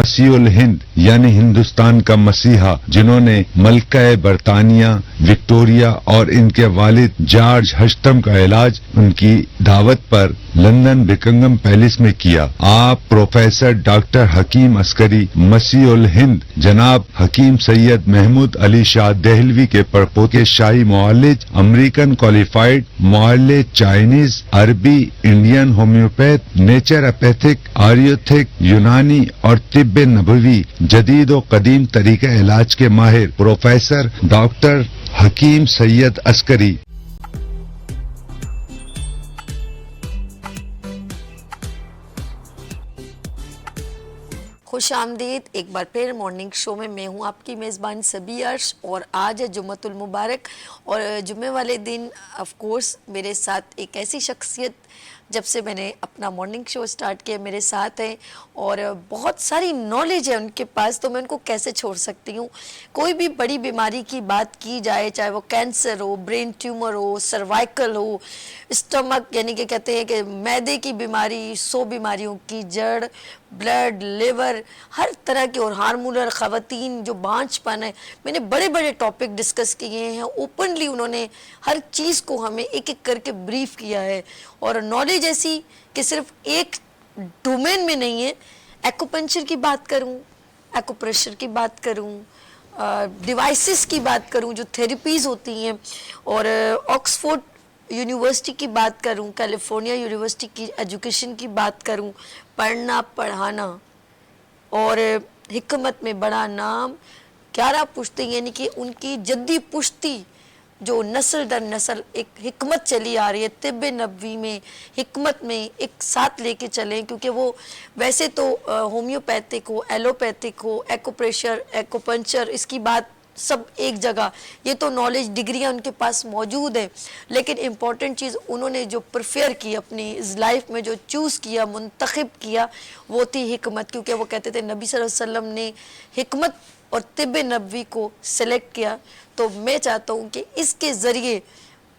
مسیح الہند یعنی ہندوستان کا مسیحا، جنہوں نے ملکہ برطانیہ وکٹوریا اور ان کے والد جارج ہشتم کا علاج ان کی دعوت پر لندن بکنگم پیلس میں کیا. آپ پروفیسر ڈاکٹر حکیم عسکری مسیح الہند جناب حکیم سید محمود علی شاہ دہلوی کے پڑپوتے شاہی معالج، امریکن کوالیفائڈ معالج، چائنیز، عربی، انڈین ہومیوپیتھ، نیچروپیتھک، آریوتھک، یونانی اور طب نبوی جدید و قدیم طریقہ علاج کے ماہر پروفیسر ڈاکٹر حکیم سید عسکری. خوش آمدید ایک بار پھر مارننگ شو میں ہوں آپ کی میزبان سبی عرش، اور آج ہے جمعۃ المبارک، اور جمعے والے دن آف کورس میرے ساتھ ایک ایسی شخصیت جب سے میں نے اپنا مارننگ شو سٹارٹ کیا میرے ساتھ ہیں، اور بہت ساری نالج ہے ان کے پاس، تو میں ان کو کیسے چھوڑ سکتی ہوں. کوئی بھی بڑی بیماری کی بات کی جائے، چاہے وہ کینسر ہو، برین ٹیومر ہو، سروائکل ہو، اسٹمک یعنی کہ کہتے ہیں کہ معدے کی بیماری، 100 بیماریوں کی جڑ، بلڈ، لیور، ہر طرح کے، اور ہارمونل خواتین جو بانجھ پن ہے، میں نے بڑے بڑے ٹاپک ڈسکس کیے ہیں. اوپنلی انہوں نے ہر چیز کو ہمیں ایک ایک کر کے بریف کیا ہے، اور نالج ایسی کہ صرف ایک ڈومین میں نہیں ہے. ایکوپنچر کی بات کروں، ایکوپریشر کی بات کروں، ڈیوائسز کی بات کروں جو تھیراپیز ہوتی ہیں، اور آکسفورڈ یونیورسٹی کی بات کروں، کیلیفورنیا یونیورسٹی کی ایجوکیشن کی بات کروں، پڑھنا پڑھانا اور حکمت میں بڑا نام، کیارہ پشتی یعنی کہ ان کی جدی پشتی جو نسل در نسل ایک حکمت چلی آ رہی ہے. طب نبوی میں حکمت میں ایک ساتھ لے کے چلیں، کیونکہ وہ ویسے تو ہومیوپیتھک ہو، ایلوپیتھک ہو، ایکوپریشر، ایکوپنچر، اس کی بات سب ایک جگہ، یہ تو نالج ڈگریاں ان کے پاس موجود ہیں، لیکن امپورٹنٹ چیز انہوں نے جو پریفیئر کی اپنی لائف میں، جو چوز کیا، منتخب کیا، وہ تھی حکمت. کیونکہ وہ کہتے تھے نبی صلی اللہ علیہ وسلم نے حکمت اور طب نبوی کو سلیکٹ کیا. تو میں چاہتا ہوں کہ اس کے ذریعے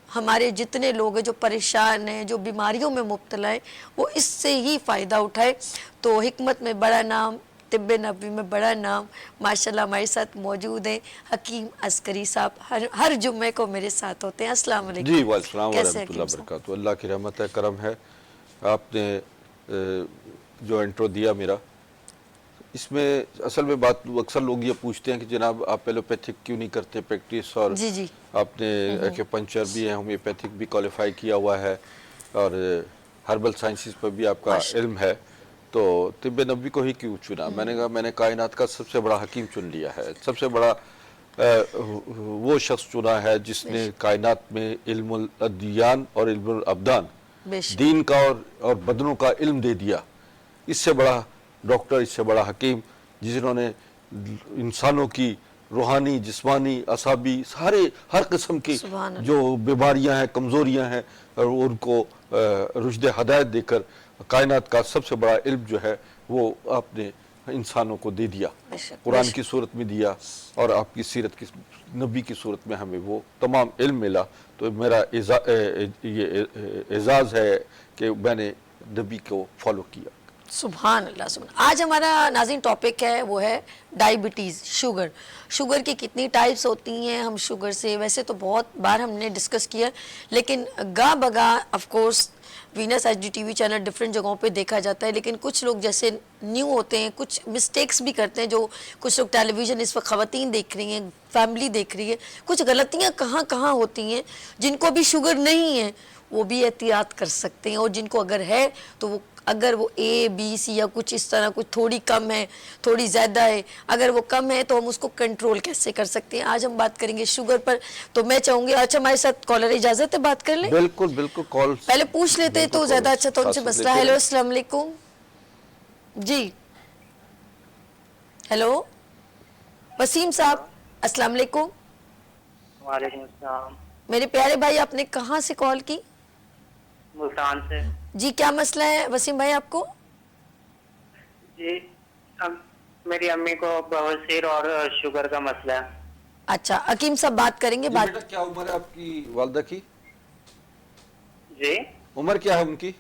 ہمارے جتنے لوگ ہیں جو پریشان ہیں، جو بیماریوں میں مبتلا ہیں، وہ اس سے ہی فائدہ اٹھائے. تو حکمت میں بڑا نام، طب نبوی میں بڑا نام، ماشاءاللہ ہمارے ساتھ موجود ہیں حکیم عسکری صاحب، ہر جمعے کو میرے ساتھ ہوتے ہیں. السلام علیکم. جی وعلیکم السلام کیسے ورحمۃ اللہ حکیم صاحب؟ وبرکاتہ. اللہ کی رحمت ہے، کرم ہے. آپ نے جو انٹرو دیا میرا، اس میں اصل میں بات اکثر لوگ یہ پوچھتے ہیں کہ جناب آپ ایلوپیتھک کیوں نہیں کرتے پریکٹس، اور جی جی آپ نے ایکوپنچر بھی ہے، ہومیوپیتھک بھی کوالیفائی کیا ہوا ہے، اور ہربل سائنسز پر بھی آپ کا علم ہے، تو طب نبوی کو ہی کیوں چنا؟ میں نے کہا میں نے کائنات کا سب سے بڑا حکیم چن لیا ہے، سب سے بڑا وہ شخص چنا ہے جس نے کائنات میں علم الادیان اور علم الابدان، دین کا اور بدنوں کا علم دے دیا. اس سے بڑا ڈاکٹر، اس سے بڑا حکیم، جنہوں نے انسانوں کی روحانی، جسمانی، اعصابی، ہر قسم کی جو بیماریاں ہیں، کمزوریاں ہیں، اور ان کو رشد ہدایت دے کر کائنات کا سب سے بڑا علم جو ہے وہ آپ نے انسانوں کو دے دیا، قرآن کی صورت میں دیا، اور آپ کی سیرت کی نبی کی صورت میں ہمیں وہ تمام علم ملا. تو میرا یہ اعزاز ہے کہ میں نے نبی کو فالو کیا. سبحان اللہ سبحان. آج ہمارا ناظرین ٹاپک ہے، وہ ہے ڈائبٹیز، شوگر. شوگر کی کتنی ٹائپس ہوتی ہیں، ہم شوگر سے ویسے تو بہت بار ہم نے ڈسکس کیا، لیکن گاہ بگاہ of course Venus H D T V channel different جگہوں پہ دیکھا جاتا ہے، لیکن کچھ لوگ جیسے نیو ہوتے ہیں، کچھ مسٹیکس بھی کرتے ہیں، جو کچھ لوگ ٹیلی ویژن اس وقت خواتین دیکھ رہی ہیں، فیملی دیکھ رہی ہے، کچھ غلطیاں کہاں کہاں ہوتی ہیں. جن کو بھی شوگر نہیں ہے وہ بھی احتیاط کر سکتے ہیں، اور جن کو اگر ہے تو وہ اگر وہ اے بی سی یا کچھ اس طرح کچھ تھوڑی کم ہے، تھوڑی زیادہ ہے، اگر وہ کم ہے تو ہم اس کو کنٹرول کیسے کر سکتے ہیں. آج ہم بات کریں گے شوگر پر. تو میں چاہوں گی، اچھا ہمارے ساتھ کالر اجازت ہے بات کر لیں؟ بالکل بالکل، کال پہلے پوچھ لیتے تو زیادہ اچھا تھا، ان سے مسئلہ. ہیلو السلام علیکم. جی ہیلو وسیم صاحب، السلام علیکم. وعلیکم السلام. میرے پیارے بھائی، آپ نے کہاں سے کال کی؟ ملتان سے. جی کیا مسئلہ ہے وسیم بھائی آپ کو؟ جی میری امی کو بواسیر اور شوگر کا مسئلہ ہے. اچھا حکیم صاحب بات کریں گے. جی بیٹا، کیا عمر ہے آپ کی والدہ کی؟ جی عمر کیا ہے ان کی؟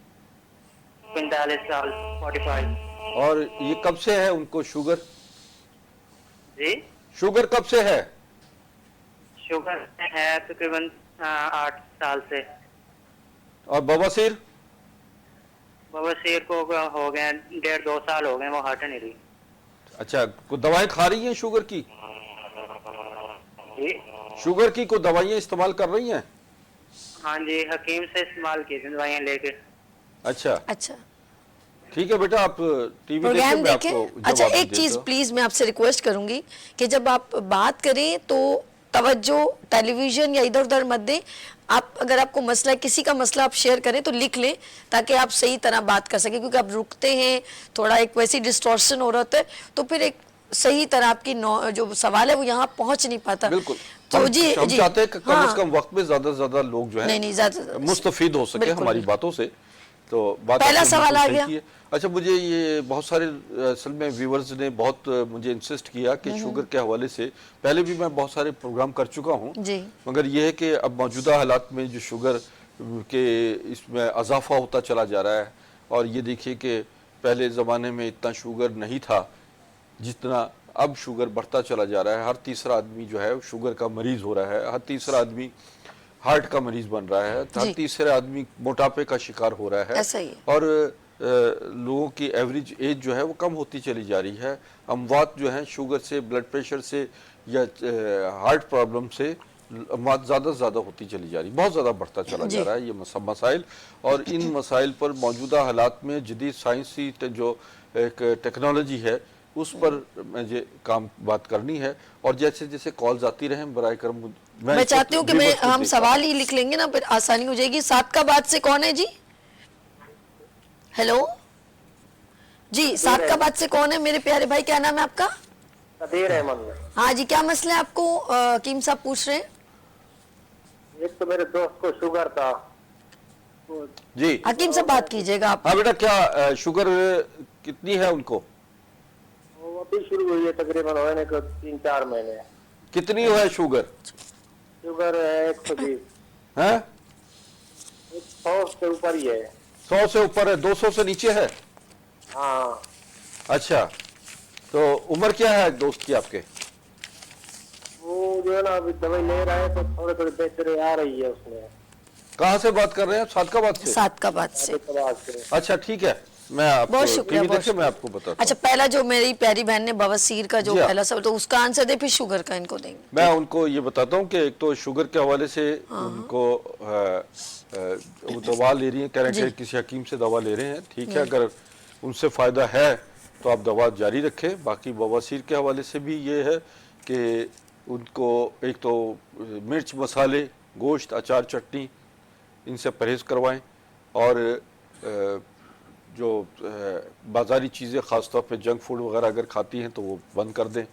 45 سال. 45. اور یہ کب سے ہے ان کو شوگر؟ جی شوگر کب سے ہے؟ شوگر ہے تقریباً 8 سال سے. اور بواسیر؟ بواسیر کو ہو گئے 1.5-2 سال ہو گئے, وہ ہٹ نہیں رہی. اچھا, کوئی دوائیں کھا رہی ہیں شوگر کی؟ جی شوگر کی کوئی دوائیں استعمال کر رہی ہیں؟ ہاں جی, حکیم سے استعمال کی تھی دوائیاں لے کے. اچھا اچھا ٹھیک ہے بیٹا, آپ ٹی وی دیکھیں, پروگرام میں آپ دیکھیں. کو اچھا جواب بھی ایک چیز دیتا ہوں. پلیز میں آپ سے ریکویسٹ کروں گی کہ جب آپ بات کریں تو توجہ ٹیلی ویژن یا ادھر ادھر مت دیں. آپ اگر آپ کو مسئلہ ہے, کسی کا مسئلہ آپ شیئر کریں تو لکھ لیں تاکہ آپ صحیح طرح بات کر سکیں, کیونکہ آپ رکتے ہیں, تھوڑا ایک ویسی ڈسٹورشن ہو رہا ہوتا ہے, تو پھر ایک صحیح طرح آپ کی جو سوال ہے وہ یہاں پہنچ نہیں پاتا. بالکل, تو جی ہم جی چاہتے ہیں کہ کم ہاں از کم وقت میں زیادہ سے زیادہ لوگ جو نہیں ہیں نہیں زیادہ مستفید ہو سکیں بالکل ہماری بالکل. باتوں سے. تو بات پہلا آپ نے سوال بالکل آ صحیح گیا. کی ہے. اچھا, مجھے یہ بہت سارے اصل میں ویورز نے بہت مجھے انسسٹ کیا کہ شوگر کے حوالے سے, پہلے بھی میں بہت سارے پروگرام کر چکا ہوں, جی مگر یہ ہے کہ اب موجودہ حالات میں جو شوگر کے اس میں اضافہ ہوتا چلا جا رہا ہے. اور یہ دیکھیے کہ پہلے زمانے میں اتنا شوگر نہیں تھا جتنا اب شوگر بڑھتا چلا جا رہا ہے. ہر تیسرا آدمی جو ہے شوگر کا مریض ہو رہا ہے, ہر تیسرا آدمی ہارٹ کا مریض بن رہا ہے, ہر جی تیسرا آدمی موٹاپے کا شکار ہو رہا ہے, ایسا ہی ہے. اور لوگوں کی ایوریج ایج جو ہے وہ کم ہوتی چلی جا رہی ہے. اموات جو ہیں شوگر سے, بلڈ پریشر سے یا ہارٹ پرابلم سے اموات زیادہ سے زیادہ ہوتی چلی جا رہی, بہت زیادہ بڑھتا چلا جی جا رہا ہے یہ مسائل. اور ان مسائل پر موجودہ حالات میں جدید سائنسی جو ایک ٹیکنالوجی ہے اس پر مجھے بات کرنی ہے. اور جیسے جیسے کالز آتی رہیں برائے کرم, میں اس وقت چاہتی ہوں کہ ویورز کو ہم دیکھ رہا سوال ہوں. ہی لکھ لیں گے نا, پھر آسانی ہو جائے گی. سات کا بعد سے کون ہے جی؟ ہیلو جی, سات کا بعد سے کون ہے میرے پیارے بھائی, کیا نام ہے آپ کا؟ قدیر احمد. ہاں جی, کیا مسئلہ ہے آپ کو حکیم صاحب پوچھ رہے ہیں؟ ایک تو میرے دوست کو شوگر تھا. جی حکیم صاحب بات کیجئے گا آپ. ہاں بیٹا, کیا شوگر کتنی ہے ان کو؟ وہ ابھی شروع ہوئی ہے, تقریباً ہونے کو 3-4 مہینے. کتنی ہے شوگر؟ شوگر ہے 120. ہاں 100 سے اوپر ہی ہے. 100 سے اوپر ہے, 200 سے نیچے ہے؟ ہاں اچھا, تو عمر کیا ہے دوست کی آپ کے؟ وہ جو ہے نا ابھی دوائی لے رہا ہے تو تھوڑے تھوڑے بہتری آ رہی ہے اس میں. کہاں سے بات کر رہے ہیں آپ؟ صادقاباد سے؟ سات کا بعد سے. اچھا ٹھیک ہے, میں آپ بہت ٹی شکریہ وی بہت دیکھیں, میں شکریہ. آپ کو بتاتا اچھا, ہوں. پہلا جو میری پیاری بہن نے بواسیر کا جو جی ہاں, پہلا سوال, تو اس کا آنسر دے, پھر شوگر کا ان کو دیں گے. میں ان کو یہ بتاتا ہوں کہ ایک تو شوگر کے حوالے سے ان کو وہ دوا لے رہی ہیں, کہہ رہے ہیں کہ کسی حکیم سے دوا لے رہے ہیں, ٹھیک ہے, اگر ان سے فائدہ ہے تو آپ دوا جاری رکھیں. باقی بواسیر کے حوالے سے بھی یہ ہے کہ ان کو ایک تو مرچ, مسالے, گوشت, اچار, چٹنی ان سے پرہیز کروائیں, اور جو بازاری چیزیں خاص طور پہ جنک فوڈ وغیرہ اگر کھاتی ہیں تو وہ بند کر دیں.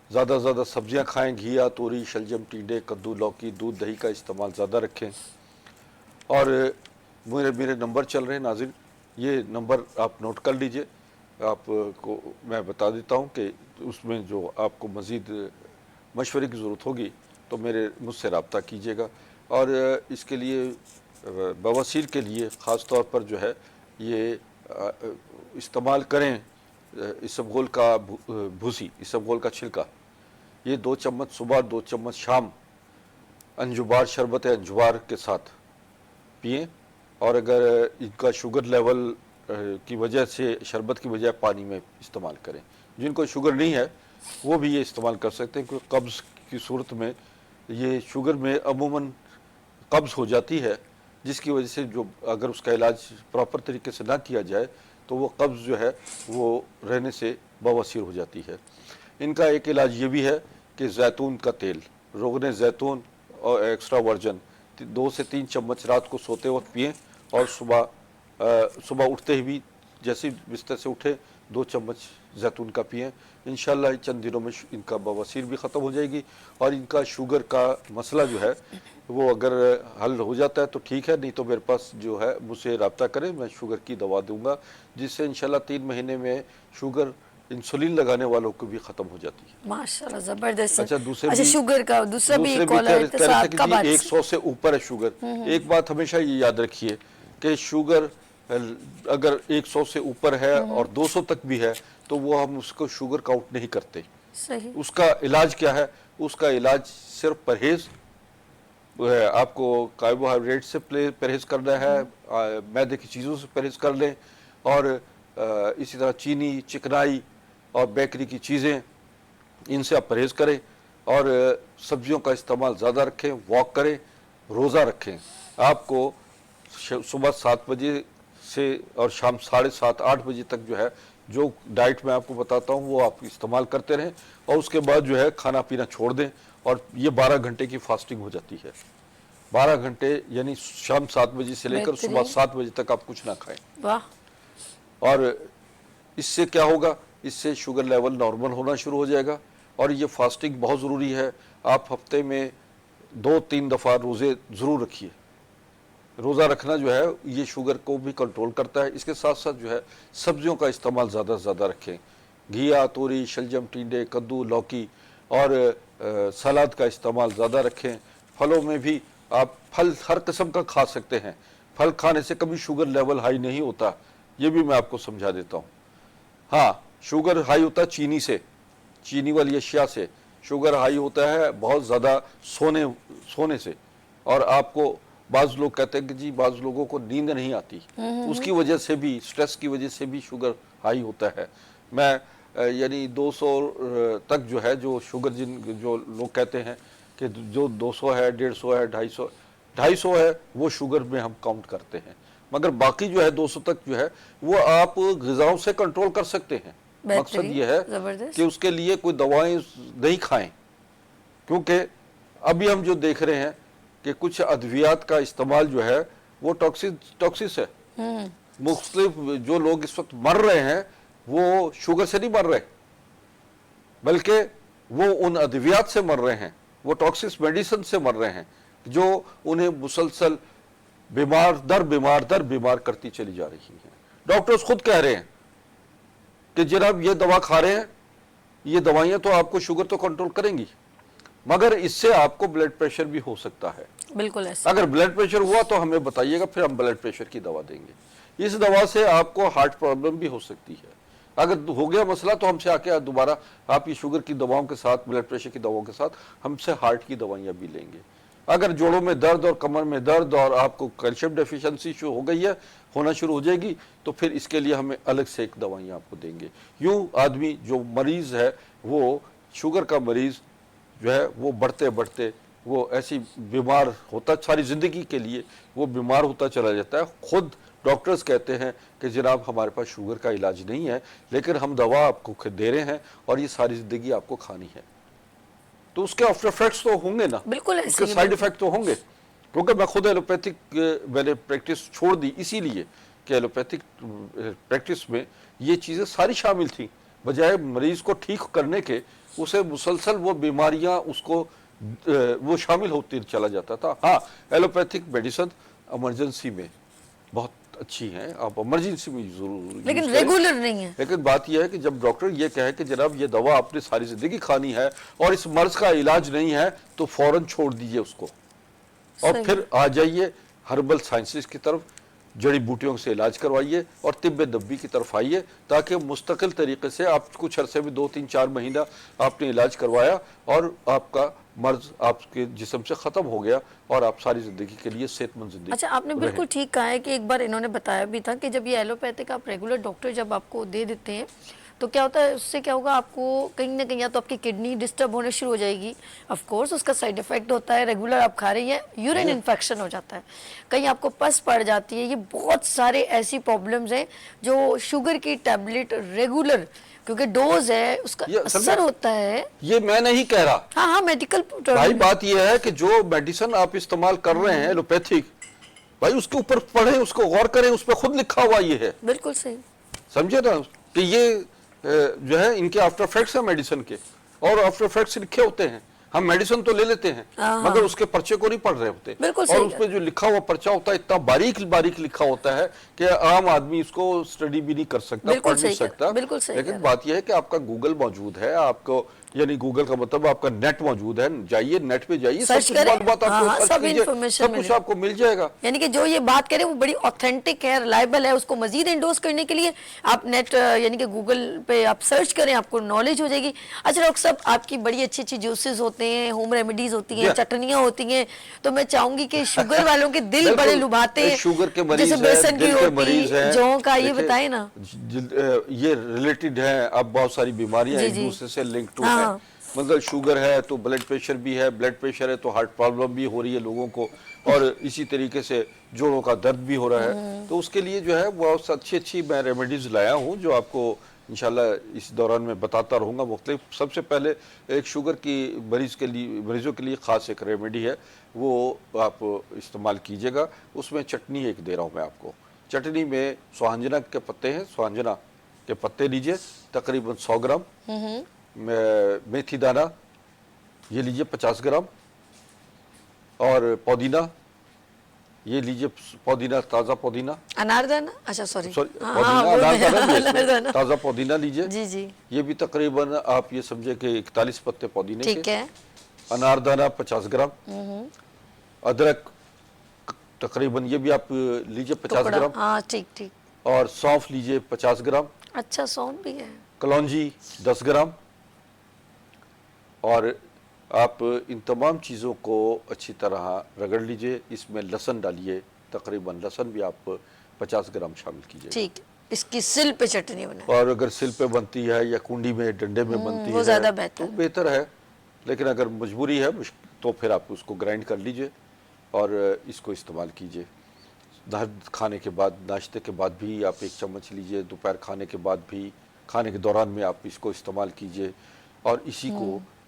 زیادہ سے زیادہ سبزیاں کھائیں, گھیا, توری, شلجم, ٹینڈے, کدو, لوکی, دودھ, دہی کا استعمال زیادہ رکھیں. اور میرے نمبر چل رہے ہیں ناظرین, یہ نمبر آپ نوٹ کر لیجئے. آپ کو میں بتا دیتا ہوں کہ اس میں جو آپ کو مزید مشورے کی ضرورت ہوگی تو مجھ سے رابطہ کیجئے گا. اور اس کے لیے بواسیر کے لیے خاص طور پر جو ہے یہ استعمال کریں اسبغول کا بھوسی, اسبغول کا چھلکا, یہ 2 چمچ صبح 2 چمچ شام انجبار, شربت انجبار کے ساتھ پئیں. اور اگر ان کا شوگر لیول کی وجہ سے شربت کی بجائے پانی میں استعمال کریں. جن کو شوگر نہیں ہے وہ بھی یہ استعمال کر سکتے ہیں, کیونکہ قبض کی صورت میں یہ شوگر میں عموماً قبض ہو جاتی ہے, جس کی وجہ سے جو اگر اس کا علاج پراپر طریقے سے نہ کیا جائے تو وہ قبض جو ہے وہ رہنے سے بواسیر ہو جاتی ہے. ان کا ایک علاج یہ بھی ہے کہ زیتون کا تیل, روغن زیتون اور ایکسٹرا ورجن 2 سے 3 چمچ رات کو سوتے وقت پئیں, اور صبح اٹھتے ہی بھی جیسے بستر سے اٹھے 2 چمچ زیتون کا پئیں. انشاءاللہ چند دنوں میں ان کا بواسیر بھی ختم ہو جائے گی, اور ان کا شوگر کا مسئلہ جو ہے وہ اگر حل ہو جاتا ہے تو ٹھیک ہے, نہیں تو میرے پاس جو ہے مجھ سے رابطہ کریں, میں شوگر کی دوا دوں گا جس سے انشاءاللہ 3 مہینے میں شوگر انسولین لگانے والوں کو بھی ختم ہو جاتی ہے. ماشاءاللہ زبردست. اچھا, دوسرے شوگر کا دوسرا بھی کہہ کالر رہے تھے سات کہ کا جی بعد 100 سے اوپر ہے شوگر. ایک بات ہمیشہ یہ یاد رکھیے کہ شوگر अगर 100 से ऊपर है और 200 तक भी है तो वो हम उसको शुगर काउंट नहीं करते। सही। उसका इलाज क्या है? उसका इलाज सिर्फ परहेज, आपको कार्बोहाइड्रेट से परहेज करना है, मैदे की चीज़ों से परहेज कर लें, और इसी तरह चीनी, चिकनाई और बेकरी की चीज़ें, इनसे आप परहेज करें, और सब्जियों का इस्तेमाल ज़्यादा रखें, वॉक करें, रोज़ा रखें। आपको सुबह 7 बजे से और शाम 7:30-8 बजे तक जो है, जो डाइट मैं आपको बताता हूँ वो आप इस्तेमाल करते रहें, और उसके बाद जो है खाना पीना छोड़ दें, और ये 12 घंटे की फास्टिंग हो जाती है। 12 घंटे यानी शाम 7 बजे से लेकर सुबह 7 बजे तक आप कुछ ना खाएं। वाह। और इससे क्या होगा? इससे शुगर लेवल नॉर्मल होना शुरू हो जाएगा। और ये फास्टिंग बहुत ज़रूरी है। आप हफ्ते में 2-3 दफ़ा रोज़े ज़रूर रखिए। रोज़ा रखना जो है ये शुगर को भी कंट्रोल करता है। इसके साथ साथ जो है सब्जियों का इस्तेमाल ज़्यादा से ज़्यादा रखें। घिया, तोरी, शलजम, टिंडे, कद्दू, लौकी और सलाद का इस्तेमाल ज़्यादा रखें। फलों में भी आप फल हर किस्म का खा सकते हैं। फल खाने से कभी शुगर लेवल हाई नहीं होता, ये भी मैं आपको समझा देता हूँ। हाँ, शुगर हाई होता है चीनी से, चीनी वाली अशिया से। शुगर हाई होता है बहुत ज़्यादा सोने से। और आपको बाज़ लोग कहते हैं कि जी बाज़ लोगों को नींद नहीं आती, उसकी वजह से भी, स्ट्रेस की वजह से भी शुगर हाई होता है। मैं यानी 200 तक जो है, जो शुगर जो लोग कहते हैं कि जो 200 है, 150 है, 250 है, वो शुगर में हम काउंट करते हैं। मगर बाकी जो है 200 तक जो है वो आप ग़िज़ाओं से कंट्रोल कर सकते हैं। मकसद ये है कि उसके लिए कोई दवाएं नहीं खाएं, क्योंकि अभी हम जो देख रहे हैं कि कुछ अद्वियात का इस्तेमाल जो है वो टॉक्सिस है। मुख्तलिफ जो लोग इस वक्त मर रहे हैं वो शुगर से नहीं मर रहे, बल्कि वो उन अद्वियात से मर रहे हैं, वो टॉक्सिस मेडिसिन से मर रहे हैं, जो उन्हें मुसलसल बीमार दर बीमार करती चली जा रही है। डॉक्टर्स खुद कह रहे हैं कि जनाब ये दवा खा रहे हैं, ये दवाइयां तो आपको शुगर तो कंट्रोल करेंगी, मगर इससे आपको ब्लड प्रेशर भी हो सकता है। बिल्कुल ऐसा। अगर ब्लड प्रेशर हुआ तो हमें बताइएगा, फिर हम ब्लड प्रेशर की दवा देंगे। इस दवा से आपको हार्ट प्रॉब्लम भी हो सकती है। अगर हो गया मसला तो हमसे आके दोबारा आप ये शुगर की दवाओं के साथ, ब्लड प्रेशर की दवाओं के साथ हमसे हार्ट की दवाइयाँ भी लेंगे। अगर जोड़ों में दर्द और कमर में दर्द और आपको कैल्शियम डेफिशिएंसी हो गई है, होना शुरू हो जाएगी, तो फिर इसके लिए हमें अलग से एक दवाइयाँ आपको देंगे। यूँ आदमी जो मरीज़ है, वो शुगर का मरीज़ जो है वो बढ़ते बढ़ते वो ऐसी बीमार होता, सारी ज़िंदगी के लिए वो बीमार होता चला जाता है। खुद डॉक्टर्स कहते हैं कि जनाब हमारे पास शुगर का इलाज नहीं है, लेकिन हम दवा आपको दे रहे हैं और ये सारी ज़िंदगी आपको खानी है। तो उसके आफ्टर इफेक्ट्स तो होंगे ना, बिल्कुल उसके साइड इफेक्ट तो होंगे। क्योंकि मैं खुद एलोपैथिक मैंने प्रैक्टिस छोड़ दी इसीलिए कि एलोपैथिक प्रैक्टिस में ये चीज़ें सारी शामिल थी। बजाय मरीज़ को ठीक करने के, उसे मुसलसल वो बीमारियां उसको वो शामिल होती चला जाता था। हाँ, एलोपैथिक मेडिसिन इमरजेंसी में बहुत अच्छी हैं, आप इमरजेंसी में जरूर, लेकिन रेगुलर नहीं है। लेकिन बात यह है कि जब डॉक्टर ये कहे कि जनाब ये दवा आपने सारी जिंदगी खानी है और इस मर्ज का इलाज नहीं है, तो फौरन छोड़ दीजिए उसको और फिर आ जाइए हर्बल साइंसेस की तरफ, जड़ी बूटियों से इलाज करवाइए और तिब्बे दब्बी की तरफ आइए, ताकि मुस्तकिल तरीके से आप कुछ अरसे में 2-3-4 महीना आपने इलाज करवाया और आपका मर्ज आपके जिस्म से ख़त्म हो गया और आप सारी ज़िंदगी के लिए सेहतमंद ज़िंदगी। अच्छा, आपने बिल्कुल ठीक कहा है कि एक बार इन्होंने बताया भी था कि जब ये एलोपैथिक आप रेगुलर डॉक्टर जब आपको दे देते हैं तो क्या होता है, उससे क्या होगा, आपको कहीं ना कहीं या तो आपकी किडनी डिस्टर्ब होने शुरू हो जाएगी। ऑफ कोर्स उसका साइड इफेक्ट होता है, रेगुलर आप खा रही हैं, यूरिन इन्फेक्शन हो जाता है, कहीं आपको पस पड़ जाती है। ये बहुत सारे ऐसी प्रॉब्लम्स हैं जो शुगर की टैबलेट रेगुलर, क्योंकि डोज है उसका असर होता है। ये मैं नहीं कह रहा, हाँ हाँ, मेडिकल भाई बात ये है कि जो मेडिसिन आप इस्तेमाल कर रहे हैं एलोपैथिक, भाई उसके ऊपर पढ़ें, उसको गौर करें, उस पर खुद लिखा हुआ ये है। बिल्कुल सही, समझे ना कि ये जो है इनके आफ्टर इफेक्ट्स हैं मेडिसिन के, और आफ्टर इफेक्ट्स लिखे होते हैं। हम मेडिसिन तो ले लेते हैं मगर उसके पर्चे को नहीं पढ़ रहे होते, बिल्कुल और सही उसपे जो लिखा हुआ पर्चा होता है इतना बारीक बारीक लिखा होता है कि आम आदमी इसको स्टडी भी नहीं कर सकता, बिल्कुल पढ़ नहीं सही कह- सकता। बिल्कुल सही कह लेकिन रहे बात यह है कि आपका गूगल मौजूद है, आपको यानी गूगल का मतलब आपका नेट मौजूद है, जाइए नेट पे जाइए, सब सर्च कुछ करें, बात आपको हाँ, सर्च सब कीजिए, information सब कुछ मिलेगा। आपको मिल जाएगा। यानी कि जो ये बात करें वो बड़ी ऑथेंटिक है, रिलायबल है, उसको मजीद इंडोर्स करने के लिए आप नेट यानी कि गूगल पे आप सर्च करें, आपको नॉलेज हो जाएगी। अच्छा डॉक्टर साहब, आपकी बड़ी अच्छी अच्छी जूसेस होते हैं, होम रेमेडीज होती हैं, जी। चटनियाँ होती हैं, तो मैं चाहूंगी कि शुगर वालों के दिल बिल्कुल, बड़े लुभाते हैं, शुगर के मरीज जैसे हैं, बेसन की दिल के मरीज रोटी, हैं, जौ का, ये देखिए, बताएं ना। ये रिलेटेड है, अब बहुत सारी बीमारियां जी, एक जी। दूसरे से लिंक टू हाँ, है। हाँ। मतलब शुगर है तो ब्लड प्रेशर भी है, ब्लड प्रेशर है तो हार्ट प्रॉब्लम भी हो रही है लोगों को, और इसी तरीके से जोड़ों का दर्द भी हो रहा है। तो उसके लिए जो है बहुत अच्छी अच्छी मैं रेमेडीज लाया हूँ जो आपको इंशाल्लाह इस दौरान में बताता रहूँगा मुख्तलिफ। सबसे पहले एक शुगर की मरीजों के लिए ख़ास एक रेमेडी है, वो आप इस्तेमाल कीजिएगा। उसमें चटनी एक दे रहा हूँ मैं आपको। चटनी में सुहांजना के पत्ते हैं, सुहांजना के पत्ते लीजिए तकरीबन 100 ग्राम, मेथी दाना ये लीजिए 50 ग्राम, और पुदीना ये लीजिए, पुदीना ताज़ा पुदीना, अनारदाना, अच्छा सॉरी, सॉरी हाँ, पुदीना वो अनारदाना भी है इसमें, अनारदाना। ताज़ा पुदीना लीजिए, जी जी, ये भी तकरीबन आप ये समझे कि 41 पत्ते पुदीने ठीक के, है। अनारदाना 50 ग्राम, अदरक तकरीबन ये भी आप लीजिए 50 टुकड़ा, ग्राम, हाँ ठीक ठीक। और सौंफ लीजिए 50 ग्राम, अच्छा सौंफ भी है। कलौंजी 10 ग्राम, और आप इन तमाम चीज़ों को अच्छी तरह रगड़ लीजिए। इसमें लहसुन डालिए, तकरीबन लहसुन भी आप 50 ग्राम शामिल कीजिए। ठीक, इसकी सिल पे चटनी बनाए। और अगर सिल पे बनती है या कुंडी में डंडे में बनती वो है ज़्यादा बेहतर तो बेहतर है, लेकिन अगर मजबूरी है तो फिर आप उसको ग्राइंड कर लीजिए और इसको इस्तेमाल कीजिए। खाने के बाद, नाश्ते के बाद भी आप 1 चम्मच लीजिए, दोपहर खाने के बाद भी, खाने के दौरान में आप इसको इस्तेमाल कीजिए। और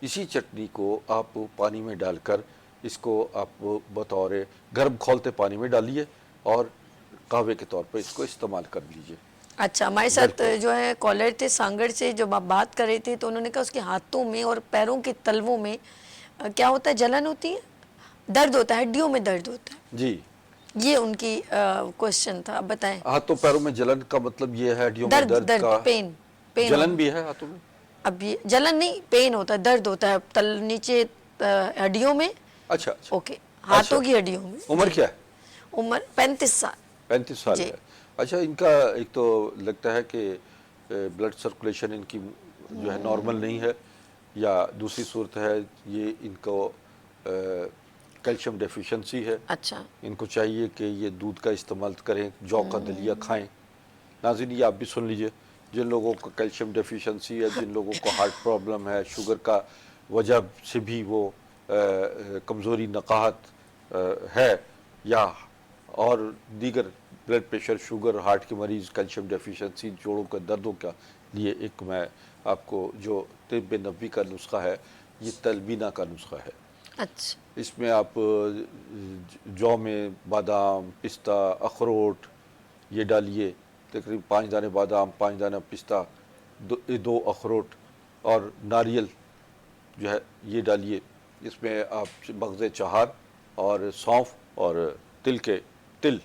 इसी चटनी को आप पानी में डालकर इसको आप बतौर गर्म खौलते पानी में डालिए और कहवे के तौर पर इसको इस्तेमाल कर लीजिए। अच्छा, हमारे साथ जो है कॉलर थे सांगड़ से, जब आप बात कर रहे थे तो उन्होंने कहा उसके हाथों में और पैरों के तलवों में क्या होता है, जलन होती है, दर्द होता है, हड्डियों में दर्द होता है। जी, ये उनकी क्वेश्चन था, अब बताएं। हाथों पैरों में जलन का मतलब ये है हड्डियों में दर्द, दर्द दर्द, का, पेन, पेन जलन होता भी है हाथों में। है। अब ये जलन नहीं, पेन होता है, दर्द होता है तल नीचे हड्डियों में। अच्छा अच्छा, ओके, हाथों की हड्डियों में। उम्र क्या है? उम्र 35 साल। 35 साल जी। है। अच्छा, इनका एक तो लगता है कि ब्लड सर्कुलेशन इनकी जो है नॉर्मल नहीं है, या दूसरी सूरत है ये इनको कैल्शियम डेफिशिएंसी है। अच्छा, इनको चाहिए कि ये दूध का इस्तेमाल करें, जौ का दलिया खाएं। नाज़रीन, ये आप भी सुन लीजिए, जिन लोगों को कैल्शियम डेफिशिएंसी है, जिन लोगों को हार्ट प्रॉब्लम है, शुगर का वजह से भी वो कमज़ोरी नकाहत है, या और दीगर ब्लड प्रेशर, शुगर, हार्ट के मरीज़, कैल्शियम डेफिशिएंसी, जोड़ों के दर्दों का लिए एक मैं आपको जो तिब्ब नबवी का नुस्खा है, ये तलबीना का नुस्खा है। अच्छा, इसमें आप जौ में बादाम, पिस्ता, अखरोट ये डालिए, तकरीबन 5 दाने बादाम, 5 दाना पिस्ता, 2 अखरोट और नारियल जो है ये डालिए। इसमें आप मगज़ चहार और सौंफ और तिल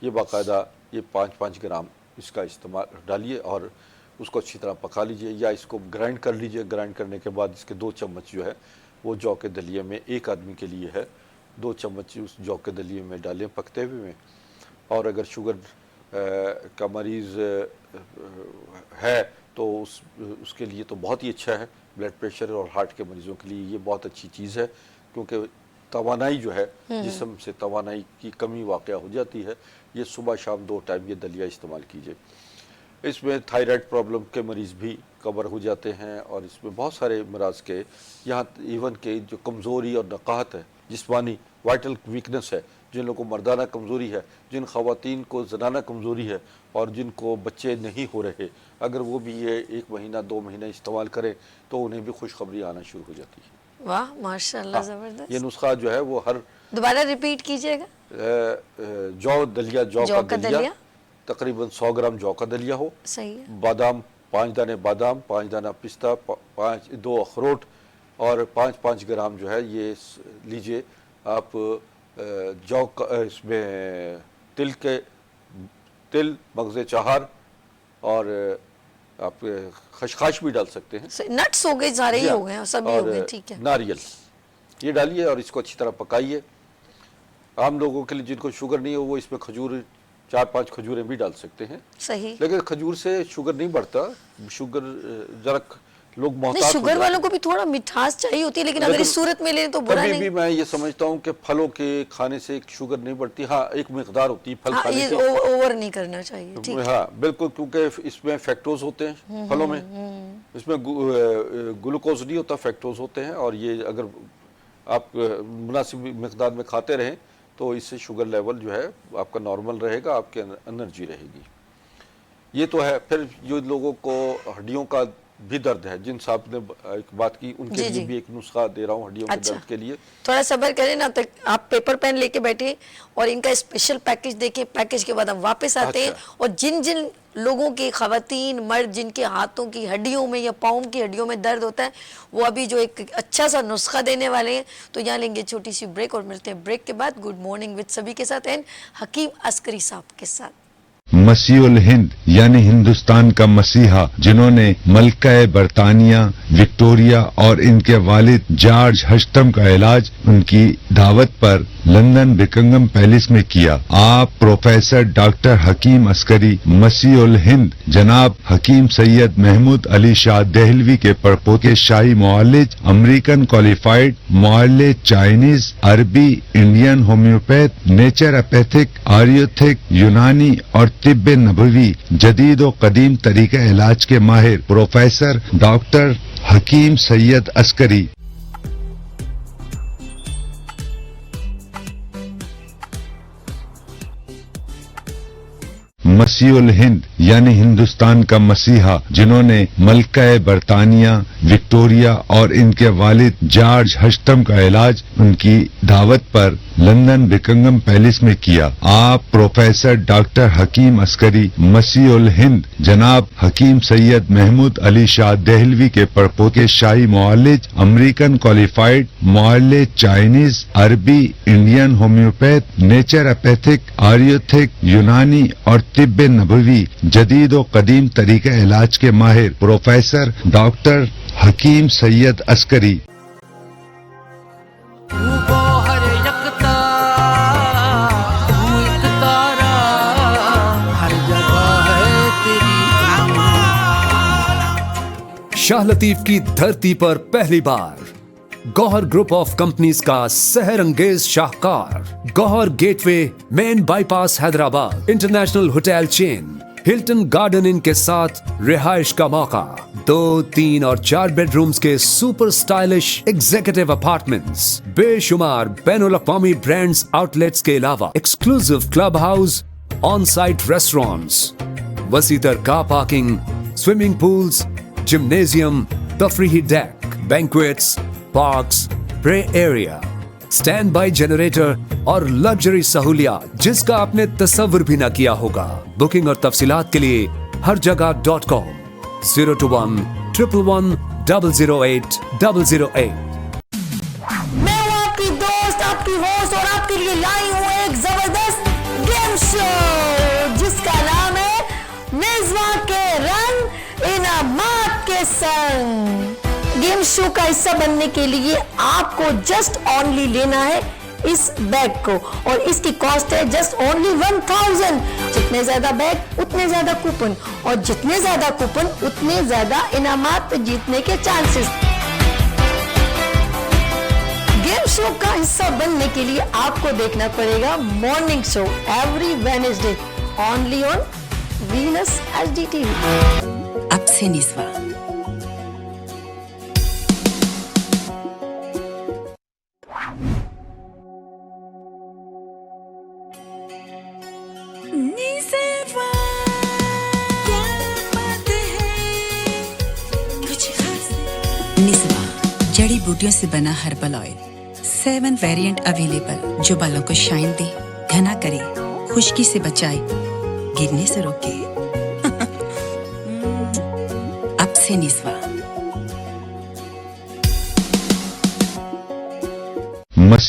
ये बाकायदा ये 5-5 ग्राम इसका इस्तेमाल डालिए और उसको अच्छी तरह पका लीजिए, या इसको ग्राइंड कर लीजिए। ग्राइंड करने के बाद इसके 2 चम्मच जो है वो जौ के दलिए में, एक आदमी के लिए है, 2 चम्मच उस जौ के दलिए में डालें पकते हुए में। और अगर शुगर का मरीज़ है तो उसके लिए तो बहुत ही अच्छा है। ब्लड प्रेशर और हार्ट के मरीज़ों के लिए ये बहुत अच्छी चीज़ है, क्योंकि तवानाई जो है, जिस्म से तवानाई की कमी वाक़या हो जाती है। ये सुबह शाम 2 टाइम ये दलिया इस्तेमाल कीजिए। इसमें थायराइड प्रॉब्लम के मरीज़ भी कवर हो जाते हैं, और इसमें बहुत सारे मराज के, यहाँ इवन के जो कमज़ोरी और नकाहत है, जिस्मानी वाइटल वीकनेस है, जिन लोगों को मर्दाना कमज़ोरी है, जिन ख़वातीन को ज़नाना कमज़ोरी है और जिनको बच्चे नहीं हो रहे, अगर वो भी ये 1 महीना 2 महीना इस्तेमाल करें तो उन्हें भी खुशखबरी आना शुरू हो जाती है। वाह माशाल्लाह, ज़बरदस्त। ये नुस्खा जो है वो हर दोबारा रिपीट कीजिएगा। जौ दलिया, जौ जौ का का दलिया, दलिया। तकरीबन 100 ग्राम जौ का दलिया हो, सही है। बादाम 5 दाने बादाम, 5 दाना पिस्ता, 2 अखरोट اور 5-5 گرام جو ہے یہ لیجئے آپ جو اس میں تل مغز چہار اور آپ خشخاش بھی ڈال سکتے ہیں. نٹس ہو گئے, سارے ہی ہو گئے, سبھی ہو گئے, ٹھیک ہے. ناریل یہ ڈالیے اور اس کو اچھی طرح پکائیے. عام لوگوں کے لیے جن کو شوگر نہیں ہو وہ اس میں کھجور 4-5 کھجوریں بھی ڈال سکتے ہیں. صحیح. لیکن کھجور سے شوگر نہیں بڑھتا, شوگر ذرا لوگ محتاط نہیں, شوگر والوں کو بھی تھوڑا مٹھاس چاہیے ہوتی ہے, لیکن اگر اس صورت میں لیں تو برا نہیں. کبھی بھی میں یہ سمجھتا ہوں کہ پھلوں کے کھانے سے شوگر نہیں بڑھتی, ہاں ایک مقدار ہوتی ہے پھل کھانے کی, اوور نہیں کرنا چاہیے, ٹھیک ہے. ہاں بالکل, کیونکہ اس میں فیکٹوز ہوتے ہیں پھلوں میں, اس میں گلوکوز نہیں ہوتا, فیکٹوز ہوتے ہیں, اور یہ اگر آپ مناسب مقدار میں کھاتے رہیں تو اس سے شوگر لیول جو ہے آپ کا نارمل رہے گا, آپ کے انرجی رہے گی. یہ تو ہے. پھر جو لوگوں کو ہڈیوں کا بھی درد ہے, جن صاحب نے ایک بات کی, ان کے لیے بھی ایک نسخہ دے رہا ہوں ہڈیوں کے درد کے لیے. تھوڑا صبر کریں نا, تک آپ پیپر پین لے کے بیٹھے اور ان کا اسپیشل پیکج دیکھیں. پیکج کے بعد ہم واپس آتے ہیں, اور جن لوگوں کی, خواتین مرد جن کے ہاتھوں کی ہڈیوں میں یا پاؤں کی ہڈیوں میں درد ہوتا ہے, وہ ابھی جو ایک اچھا سا نسخہ دینے والے ہیں. تو یہاں لیں گے چھوٹی سی بریک اور ملتے ہیں بریک کے بعد گڈ مارننگ وتھ سبھی کے ساتھ اینڈ حکیم عسکری صاحب کے ساتھ. مسیح الہند یعنی ہندوستان کا مسیحا, جنہوں نے ملکہ برطانیہ وکٹوریا اور ان کے والد جارج ہشتم کا علاج ان کی دعوت پر لندن بکنگم پیلس میں کیا. آپ پروفیسر ڈاکٹر حکیم عسکری مسیح الہند جناب حکیم سید محمود علی شاہ دہلوی کے پڑپوتے شاہی معالج, امریکن کوالیفائڈ معالج, چائنیز, عربی, انڈین ہومیوپیتھ, نیچروپیتھک, آریوتھک, یونانی اور طب نبوی جدید و قدیم طریقہ علاج کے ماہر پروفیسر ڈاکٹر حکیم سید عسکری. مسیح الہند یعنی ہندوستان کا مسیحا, جنہوں نے ملکہ برطانیہ وکٹوریا اور ان کے والد جارج ہشتم کا علاج ان کی دعوت پر لندن بکنگم پیلس میں کیا. آپ پروفیسر ڈاکٹر حکیم عسکری مسیح الہند جناب حکیم سید محمود علی شاہ دہلوی کے پڑپوتے شاہی معالج, امریکن کوالیفائڈ معالج, چائنیز, عربی, انڈین ہومیوپیتھ, نیچروپیتھک, آریوتھک, یونانی اور طب نبوی جدید و قدیم طریقہ علاج کے ماہر پروفیسر ڈاکٹر حکیم سید عسکری. شاہ لطیف کی دھرتی پر پہلی بار گوہر گروپ آف کمپنیز کا سحر انگیز شاہکار Gohar gateway main bypass Hyderabad international hotel chain Hilton garden inn کے ساتھ رہائش کا موقع. 2, 3 اور 4 بیڈ رومز کے سپر سٹائلش ایگزیکٹو اپارٹمنٹس, بے شمار بین الاقوامی برانڈز آؤٹ لیٹس کے علاوہ exclusive club house, on site restaurants, وسیع تر car parking, swimming pools, gymnasium, تفریحی deck, banquets, parks, prayer area, stand by generator اور لگژری سہولیات جس کا آپ نے تصور بھی نہ کیا ہوگا. بکنگ اور تفصیلات کے لیے ہر جگہ .com 02111008008. میں ہوں آپ کی دوست, آپ کی ہوسٹ, اور آپ کے لیے لائی ہوں ایک زبردست گیم شو جس کا نام ہے میزباں کے رنگ انعامات کے سنگ. گیم شو کا حصہ بننے کے لیے آپ کو جسٹ اونلی لینا ہے اس بیگ کو, اور اس کی کاسٹ ہے جسٹ اونلی 1000. جتنے زیادہ بیگ اتنے زیادہ کوپن, اور جتنے زیادہ کوپن اتنے زیادہ انعامات جیتنے کے چانسز. گیم شو کا حصہ بننے کے لیے آپ کو دیکھنا پڑے گا morning show every Wednesday only on Venus HD TV. اب سے نسواں جڑی بوٹیوں سے بنا ہربل آئل 7 ویریئنٹ اویلیبل جو بالوں کو شائن دے, گھنا کرے, خشکی سے بچائے, گرنے سے روکے. اب سے نسواں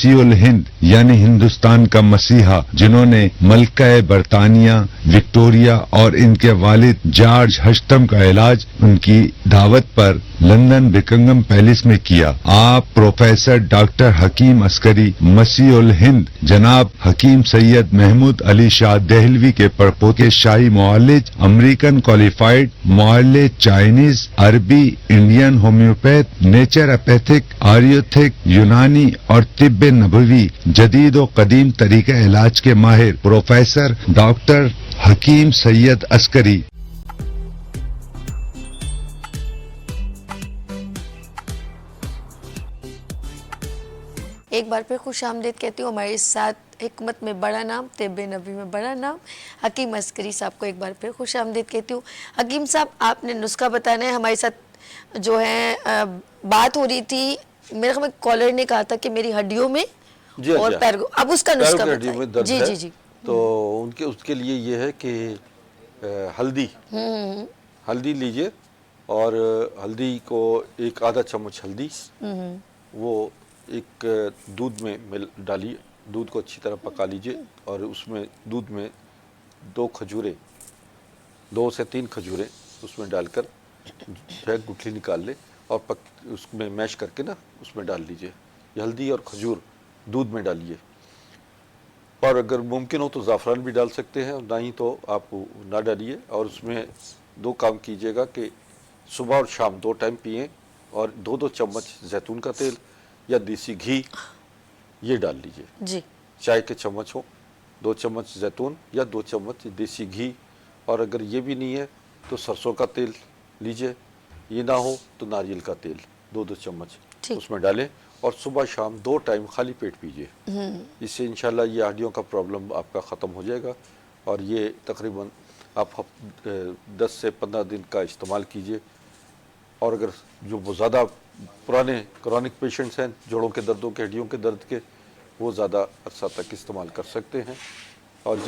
मसीह उल हिंद यानी हिंदुस्तान का मसीहा, जिन्होंने मलका बरतानिया विक्टोरिया और इनके वालिद जॉर्ज हस्टम का इलाज उनकी दावत पर लंदन बिकिंगम पैलेस में किया। आप प्रोफेसर डॉक्टर हकीम अस्करी मसीह उल हिंद जनाब हकीम सैयद महमूद अली शाह देहलवी के परपोते शाही मुआलिज, अमेरिकन क्वालिफाइड मुआलिज, चाइनीज, अरबी, इंडियन होम्योपैथ, नेचुरोपैथिक, आयुर्वेदिक, यूनानी और तिब्बे नबवी जदीद और कदीम तरीका इलाज के माहिर प्रोफेसर डॉक्टर हकीम सैयद अस्करी। एक बार फिर खुश आमदीद कहती हूँ हमारे साथ हिकमत में बड़ा नाम, तिब्बे नबी में बड़ा नाम, हकीम अस्करी साहब को एक बार फिर खुश आमदीद कहती हूँ। हकीम साहब, आपने नुस्खा बताना है। हमारे साथ जो है बात हो रही थी, मेरे ख्याल में कॉलर ने कहा था कि मेरी हड्डियों में और पैर, अब उसका नुस्खा बताइए। जी जी जी। तो उनके उसके लिए ये है कि हल्दी लीजिए और हल्दी को एक आधा चम्मच हल्दी वो एक दूध में डालिए, दूध को अच्छी तरह पका लीजिए और उसमें दूध में 2 से 3 खजूरें उसमें डालकर गुठली निकाल ले और उसमें मैश करके ना उसमें डाल लीजिए। ये हल्दी और खजूर दूध में डालिए और अगर मुमकिन हो तो ज़ाफ़रान भी डाल सकते हैं, ना ही तो आप ना डालिए। और उसमें 2 काम कीजिएगा कि सुबह और शाम 2 टाइम पिएं और 2-2 चम्मच जैतून का तेल या देसी घी ये डाल लीजिए जी। चाय के चम्मच हो, 2 चम्मच जैतून या 2 चम्मच देसी घी, और अगर ये भी नहीं है तो सरसों का तेल लीजिए, ये ना हो तो नारियल का तेल 2-2 चम्मच उसमें डालें और सुबह शाम 2 टाइम खाली पेट पीजिए। इससे इंशाल्लाह ये हड्डियों का प्रॉब्लम आपका ख़त्म हो जाएगा और ये तकरीबन आप 10 से 15 दिन का इस्तेमाल कीजिए। और अगर जो वो ज़्यादा पुराने क्रॉनिक पेशेंट्स हैं, जोड़ों के दर्दों के, हड्डियों के दर्द के, वो ज़्यादा अरसा तक इस्तेमाल कर सकते हैं। और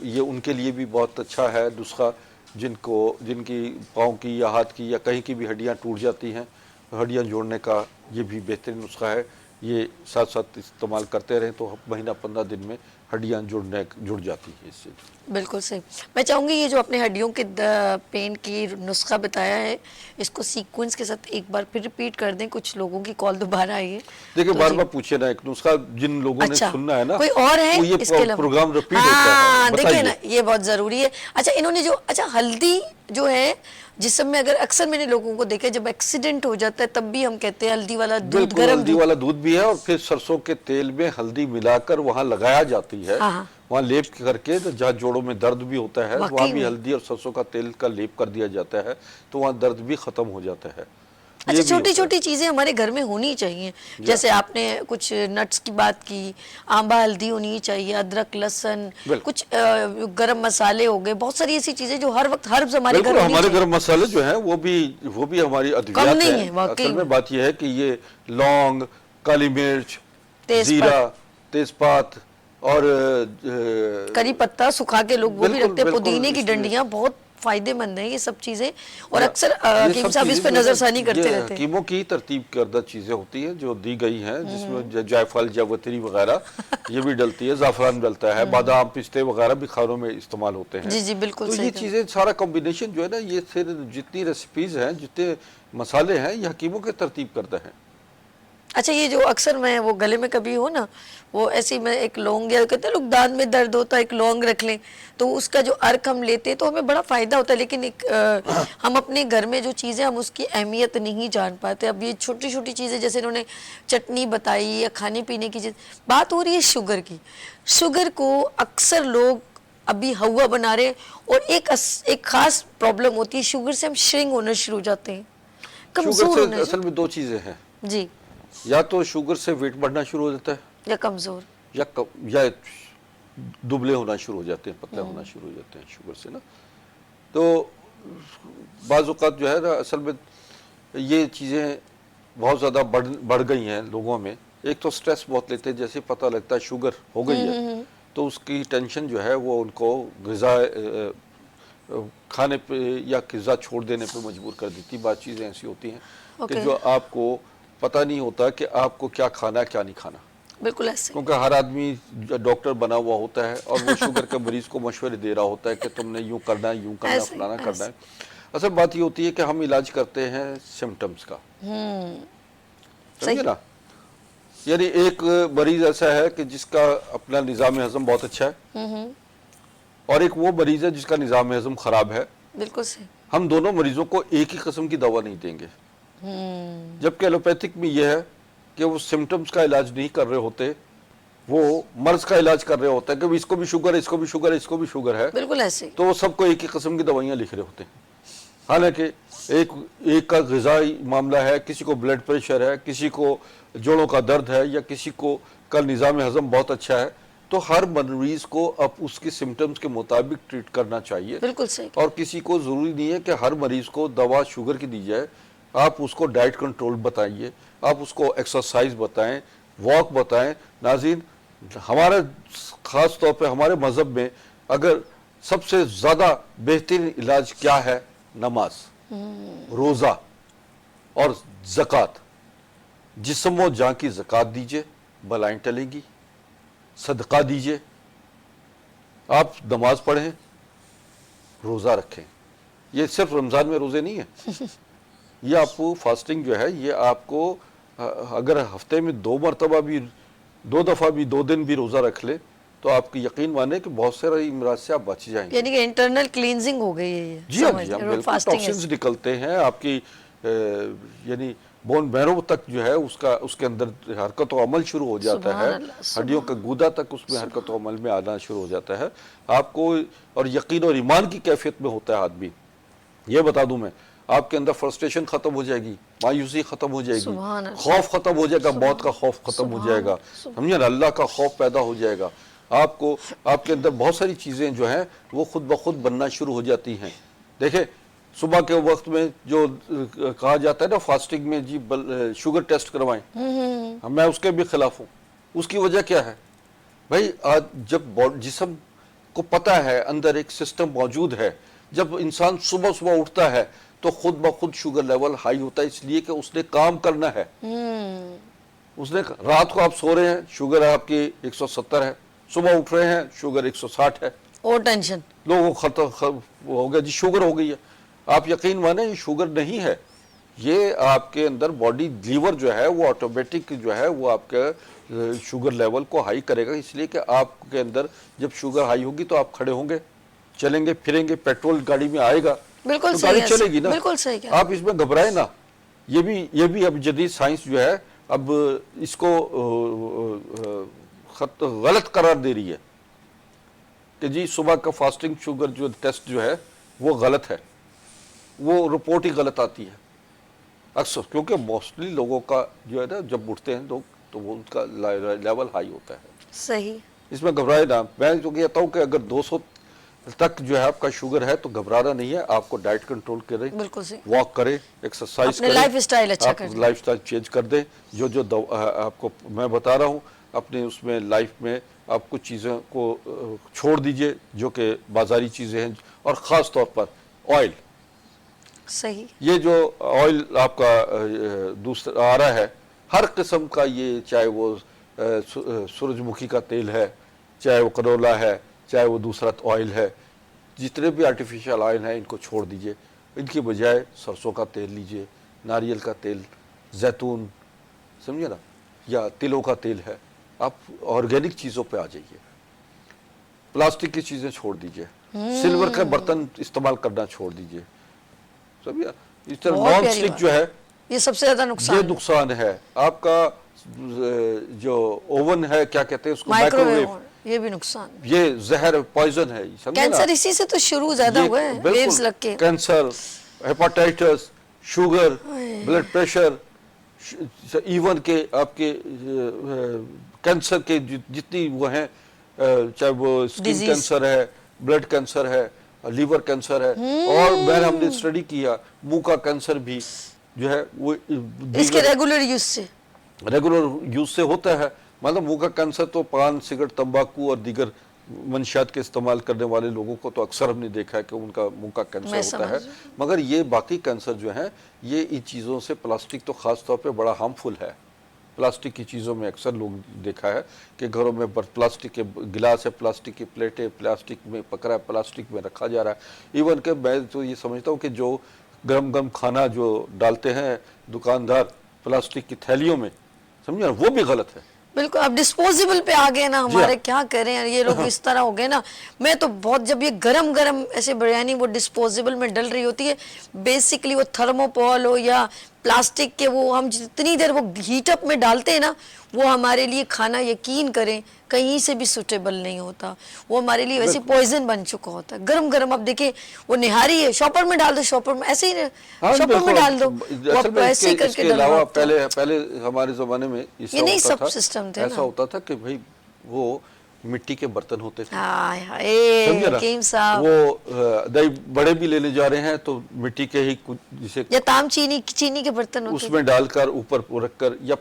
ये उनके लिए भी बहुत अच्छा है नुस्खा, जिनकी पाँव की या हाथ की या कहीं की भी हड्डियाँ टूट जाती हैं, हड्डियाँ जोड़ने का ये भी बेहतरीन नुस्खा है। ये साथ साथ इस्तेमाल करते रहें तो महीना 15 दिन में हड्डियाँ जुड़ जाती हैं इससे। बिल्कुल सही। मैं चाहूँगी ये जो अपने हड्डियों के पेन की नुस्खा बताया है, इसको सीक्वेंस के साथ एक बार फिर रिपीट कर दें, कुछ लोगों की कॉल दोबारा आई है। देखिए, बार बार पूछिए ना, एक नुस्खा जिन लोगों ने सुनना है ना, कोई और है वो ये इसके प्रोग्राम रिपीट होता है। देखिए ना, ये बहुत जरूरी है। अच्छा, इन्होंने जो हल्दी जो है जिसम में, अगर अक्सर मैंने लोगों को देखा जब एक्सीडेंट हो जाता है तब भी हम कहते हैं हल्दी वाला दूध, गरम हल्दी वाला दूध भी है और फिर सरसों के तेल में हल्दी मिलाकर वहाँ लगाया जाती है। वहाँ लेप करके, तो जहाँ जोड़ों में दर्द भी होता है वहाँ भी हल्दी और सरसों का तेल का लेप कर दिया जाता है, तो वहाँ दर्द भी खत्म हो जाता है। अच्छा, छोटी छोटी चीजें हमारे घर में होनी चाहिए, जैसे आपने कुछ नट्स की बात की, आंबा हल्दी होनी चाहिए, अदरक लहसुन, कुछ गरम मसाले हो गए, बहुत सारी ऐसी चीजें जो हर वक्त हर्ब्स हमारे घर में। हमारे गरम मसाले जो है वो भी हमारी अद्वियात है। असल में बात यह है कि ये लौंग, काली मिर्च, जीरा, तेजपात और करी पत्ता सुखा के लोग वो भी रखते हैं, पुदीने की डंडियां बहुत फायदेमंद है ये सब चीजें। और अक्सर हकीम साहब इस पे नजरसानी करते रहते हैं। हकीमों की तरतीब करदा चीजें होती हैं जो दी गई हैं, जिसमें जायफल, जावित्री वगैरह ये भी डलती है, ज़ाफ़रान डलता है, बादाम, पिस्ते वगैरह भी खानों में इस्तेमाल होते हैं। जी जी बिल्कुल। तो ये चीजें सारा कॉम्बिनेशन जो है ना, ये फिर जितनी रेसिपीज हैं, जितने मसाले हैं, ये हकीमों की तरतीब करता है। अच्छा, ये जो अक्सर मैं वो गले में कभी हो ना, वो ऐसी में एक लौंग, या कहते हैं लोग दांत में दर्द होता है एक लौंग रख लें, तो उसका जो अर्क हम लेते हैं तो हमें बड़ा फ़ायदा होता है। लेकिन हम अपने घर में जो चीज़ें, हम उसकी अहमियत नहीं जान पाते। अब ये छोटी छोटी चीज़ें, जैसे इन्होंने चटनी बताई या खाने पीने की चीज़, बात हो रही है शुगर की। शुगर को अक्सर लोग अभी हवा बना रहे हैं, और एक खास प्रॉब्लम होती है, शुगर से हम श्रिंक होना शुरू हो जाते हैं, कमज़ोर होने। असल में 2 चीज़ें हैं जी, या तो शुगर से वेट बढ़ना शुरू हो जाता है, या कमज़ोर, या दुबले होना शुरू हो जाते हैं, पतले होना शुरू हो जाते हैं शुगर से ना। तो बाज़ औक़ात जो है ना, असल में ये चीज़ें बहुत ज़्यादा बढ़ गई हैं लोगों में। एक तो स्ट्रेस बहुत लेते हैं, जैसे पता लगता है शुगर हो गई है तो उसकी टेंशन जो है वो उनको ग़िज़ा खाने पे या ग़िज़ा छोड़ देने पे मजबूर कर देती। बात चीज़ें ऐसी होती हैं कि जो आपको पता नहीं होता कि आपको क्या खाना है क्या नहीं खाना। बिल्कुल ऐसे। क्योंकि हर आदमी डॉक्टर बना हुआ होता है और वो शुगर के मरीज को मशवरे दे रहा होता है कि तुमने यूं करना है, यूं करना है, ऐसे ही, फलाना करना है। असल बात ये होती है कि हम इलाज करते हैं सिम्टम्स का, समझे सही। ना। यानी एक मरीज ऐसा है कि जिसका अपना निज़ाम हज़म बहुत अच्छा है और एक वो मरीज है जिसका निज़ाम हज़म खराब है। बिल्कुल सही। हम दोनों मरीजों को एक ही किस्म की दवा नहीं देंगे। जबकि एलोपैथिक में यह है कि वो सिम्टम्स का इलाज नहीं कर रहे होते, वो मर्ज का इलाज कर रहे होते हैं कि इसको भी शुगर है, इसको भी शुगर है, इसको भी शुगर है, बिल्कुल ऐसे। तो वो सबको एक ही किस्म की दवाइयाँ लिख रहे होते हैं। हालांकि एक का ग़िज़ाई मामला है, किसी को ब्लड प्रेशर है, किसी को जोड़ों का दर्द है या किसी को का निज़ाम हज़म बहुत अच्छा है, तो हर मरीज को अब उसके सिम्टम्स के मुताबिक ट्रीट करना चाहिए। बिल्कुल सही। और किसी को ज़रूरी नहीं है कि हर मरीज को दवा शुगर की दी जाए। आप उसको डाइट कंट्रोल बताइए, आप उसको एक्सरसाइज बताएं, वॉक बताएं। नाज़रीन, हमारे ख़ास तौर पे हमारे मज़हब में अगर सबसे ज़्यादा बेहतरीन इलाज क्या है, नमाज, रोज़ा और ज़कात। जिस्म व जान की ज़कात दीजिए, बलाएं टलेंगी। सदका दीजिए, आप नमाज पढ़ें, रोज़ा रखें। ये सिर्फ रमज़ान में रोज़े नहीं है, ये आपको फास्टिंग जो है ये आपको अगर हफ्ते में 2 मरतबा भी, 2 दफ़ा भी, 2 दिन भी रोज़ा रख ले तो आपकी यकीन माने कि बहुत सारे इमराज से आप बच जाएंगे। यानी कि इंटरनल क्लींजिंग हो गई है ये। जी हाँ, समझ जी हाँ, रहे हो? बिल्कुल। फास्टिंग टॉक्सिन्स निकलते हैं आपकी, यानी बोन मैरो तक जो है उसका उसके अंदर हरकत व अमल शुरू हो जाता सुभान है, अल्लाह, हड्डियों का गूदा तक उसमें हरकत व अमल में आना शुरू हो जाता है आपको। और यकीन और ईमान की कैफियत में होता है आदमी। ये बता दूं मैं, आपके अंदर फ्रस्ट्रेशन खत्म हो जाएगी, मायूसी खत्म हो जाएगी, सुभान अल्लाह। खौफ खत्म हो जाएगा, मौत का खौफ खत्म हो जाएगा, समझे ना, अल्लाह का खौफ पैदा हो जाएगा आपको। आपके अंदर बहुत सारी चीज़ें जो हैं वो खुद ब खुद बनना शुरू हो जाती हैं। देखें, सुबह के वक्त में जो कहा जाता है ना फास्टिंग में जी शुगर टेस्ट करवाएं, मैं उसके भी खिलाफ हूँ। उसकी वजह क्या है भाई, आज जब जिस्म को पता है अंदर एक सिस्टम मौजूद है, जब इंसान सुबह सुबह उठता है तो खुद ब खुद शुगर लेवल हाई होता है, इसलिए कि उसने काम करना है। उसने रात को आप सो रहे हैं, शुगर आपकी 170 है, सुबह उठ रहे हैं शुगर 160 है, और टेंशन लोगों को खत्म हो गया जी, शुगर हो गई है। आप यकीन माने ये शुगर नहीं है, ये आपके अंदर बॉडी लीवर जो है वो ऑटोमेटिक जो है वो आपके शुगर लेवल को हाई करेगा, इसलिए कि आपके अंदर जब शुगर हाई होगी तो आप खड़े होंगे, चलेंगे फिरेंगे, पेट्रोल गाड़ी में आएगा बिल्कुल तो सही गाड़ी है, चलेगी ना। बिल्कुल सही कहा। आप इसमें घबराए ना। ये भी अब जदीद साइंस जो है अब इसको गलत करार दे रही है कि जी सुबह का फास्टिंग शुगर जो टेस्ट जो है वो गलत है, वो रिपोर्ट ही गलत आती है अक्सर, क्योंकि मोस्टली लोगों का जो है ना जब उठते हैं लोग तो वो उनका लेवल हाई होता है। सही। इसमें घबराए ना। मैं तो कहता हूँ कि अगर 200 तक जो है आपका शुगर है तो घबराना नहीं है, आपको डाइट कंट्रोल करें, बिल्कुल सही। वॉक करें, एक्सरसाइज अपने करें, लाइफस्टाइल अच्छा कर दें। लाइफस्टाइल चेंज कर दें। जो आपको मैं बता रहा हूँ अपने उसमें लाइफ में आप कुछ चीज़ों को छोड़ दीजिए जो कि बाजारी चीज़ें हैं, और ख़ास तौर पर ऑयल। सही। ये जो ऑयल आपका दूसरा आ रहा है हर किस्म का, ये चाहे वो सूरजमुखी का तेल है, चाहे वो कनोला है, चाहे वो दूसरा ऑयल है, जितने भी आर्टिफिशियल ऑयल हैं इनको छोड़ दीजिए। इनकी बजाय सरसों का तेल लीजिए, नारियल का तेल, जैतून, समझे ना, या तिलों का तेल है। आप ऑर्गेनिक चीज़ों पे आ जाइए, प्लास्टिक की चीज़ें छोड़ दीजिए, सिल्वर का बर्तन इस्तेमाल करना छोड़ दीजिए, समझिए। इस तरह बहुत नॉन प्यारी स्टिक बात। जो है ये सबसे ज्यादा नुकसान ये है। नुकसान है। आपका जो ओवन है, क्या कहते हैं उसको, माइक्रोवेव, ये भी नुकसान। ये जहर पॉइजन है, समझे ना। कैंसर इसी से तो शुरू ज्यादा ये हुए हैं, बिल्कुल, वेव्स लग के। Cancer, hepatitis, sugar, blood pressure, even के आपके कैंसर के जितनी वो हैं, चाहे वो स्किन Disease। कैंसर है, ब्लड कैंसर है, लीवर कैंसर है, और मैंने हमने स्टडी किया मुंह का कैंसर भी जो है वो इसके रेगुलर यूज से रेगुलर यूज से होता है। मतलब मुंह का कैंसर तो पान, सिगरेट, तंबाकू और दीगर मंशियात के इस्तेमाल करने वाले लोगों को तो अक्सर हमने देखा है कि उनका मुंह का कैंसर होता है। मगर ये बाकी कैंसर जो है ये इन चीज़ों से, प्लास्टिक तो ख़ास तौर पे बड़ा हार्मफुल है, प्लास्टिक की चीज़ों में अक्सर लोग देखा है कि घरों में प्लास्टिक के गिलास है, प्लास्टिक की प्लेटें प्लास्टिक में पकड़ा है, प्लास्टिक में रखा जा रहा है। इवन कि मैं तो ये समझता हूँ कि जो गरम गरम खाना जो डालते हैं दुकानदार प्लास्टिक की थैलियों में, समझे ना, वो भी गलत है। बिल्कुल, अब डिस्पोजेबल पे आ गए ना हमारे, हाँ। क्या करें ये लोग इस तरह हो गए ना। मैं तो बहुत, जब ये गरम गरम ऐसे बिरयानी वो डिस्पोजेबल में डल रही होती है, बेसिकली वो थर्मोपॉल हो या प्लास्टिक के, वो हम जितनी देर वो हीट अप में डालते हैं ना, वो हमारे लिए खाना, यकीन करें, कहीं से भी सुटेबल नहीं होता। वो हमारे लिए वैसे पॉइजन बन चुका होता है। गरम गरम, अब देखिए वो निहारी है, शॉपर में डाल दो, शॉपर में ऐसे ही हाँ, शॉपर में बिल्कुल। डाल दो, वो असल आप में ऐसे इसके करके अलावा डलवाते हो। पहले हमारे ज़माने में ये नहीं सब था, सिस्टम थे ना। ऐसा होता था कि भाई वो मिट्टी के बर्तन होते थे, हाय हाय समझे ना, हकीम साहब, वो दही बड़े भी लेने जा रहे हैं तो मिट्टी के ही कुछ जिसे या ताम चीनी के बर्तन होते थे। उसमें डालकर ऊपर रखकर, या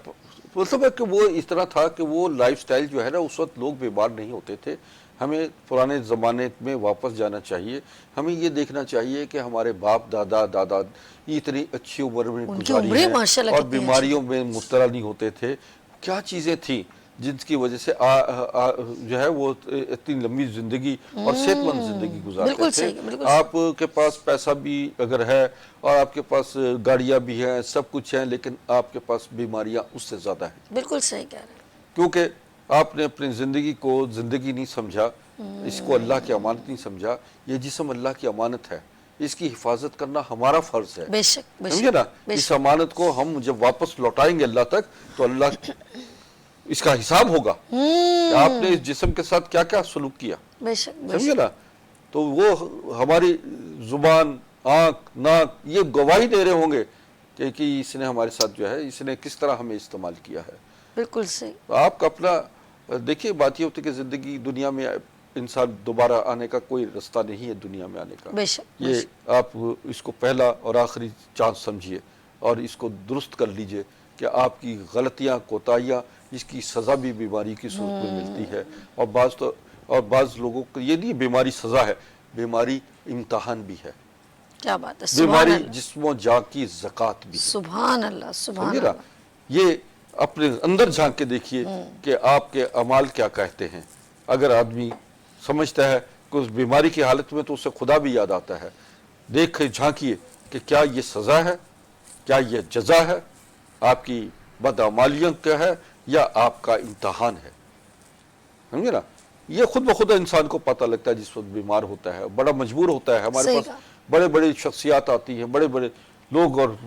मतलब है कि वो इस तरह था कि वो लाइफस्टाइल जो है ना, उस वक्त लोग बीमार नहीं होते थे। हमें पुराने ज़माने में वापस जाना चाहिए। हमें ये देखना चाहिए कि हमारे बाप दादा इतनी अच्छी उम्र में उनकी गुजारी उम्रें है माशाल्लाह और कितनी अच्छी। बीमारियों में मुब्तला नहीं होते थे। क्या चीज़ें थी जिनकी वजह से जो है वो इतनी लंबी जिंदगी और सेहतमंद जिंदगी गुजारते बिल्कुल थे। सही, बिल्कुल सही। आपके पास पैसा भी अगर है और आपके पास गाड़ियां भी हैं, सब कुछ है, लेकिन आपके पास बीमारियां उससे ज्यादा हैं, बिल्कुल सही कह रहे हैं। क्योंकि आपने अपनी जिंदगी को जिंदगी नहीं समझा, इसको अल्लाह की अमानत नहीं समझा। ये जिस्म अल्लाह की अमानत है, इसकी हिफाजत करना हमारा फर्ज है, बेशक समझे ना। इस अमानत को हम जब वापस लौटाएंगे अल्लाह तक, तो अल्लाह इसका हिसाब होगा कि आपने इस जिस्म के साथ क्या क्या सलूक किया, बेशक समझे ना। तो वो हमारी जुबान, आंख, नाक ये गवाही दे रहे होंगे कि इसने हमारे साथ जो है, इसने किस तरह हमें इस्तेमाल किया है। बिल्कुल सही। तो आपका अपना देखिए, बात ये होती है कि जिंदगी दुनिया में इंसान दोबारा आने का कोई रास्ता नहीं है, दुनिया में आने का। बेशक, ये आप इसको पहला और आखिरी चांस समझिए और इसको दुरुस्त कर लीजिए कि आपकी गलतियां, कोताहियां, इसकी सज़ा भी बीमारी की सूरत में मिलती है। और बाज़ लोगों को ये नहीं बीमारी सज़ा है, बीमारी इम्तहान भी है, क्या बात है, सुभान बीमारी अल्लाह, जिस्मो जान की ज़कात भी है, सुभान अल्लाह, सुभान समझे ना। अल्लाह। ये अपने अंदर झांक के देखिए कि आपके अमाल क्या कहते हैं। अगर आदमी समझता है कि उस बीमारी की हालत में, तो उसे खुदा भी याद आता है। देख झांकिए कि क्या ये सज़ा है, क्या ये जज़ा है, आपकी बदअमालियों क्या है, या आपका इम्तहान है, समझे ना। ये खुद ब खुद इंसान को पता लगता है जिस वक्त बीमार होता है, बड़ा मजबूर होता है। हमारे सही पास कहा। बड़े बड़े शख्सियात आती हैं, बड़े बड़े लोग और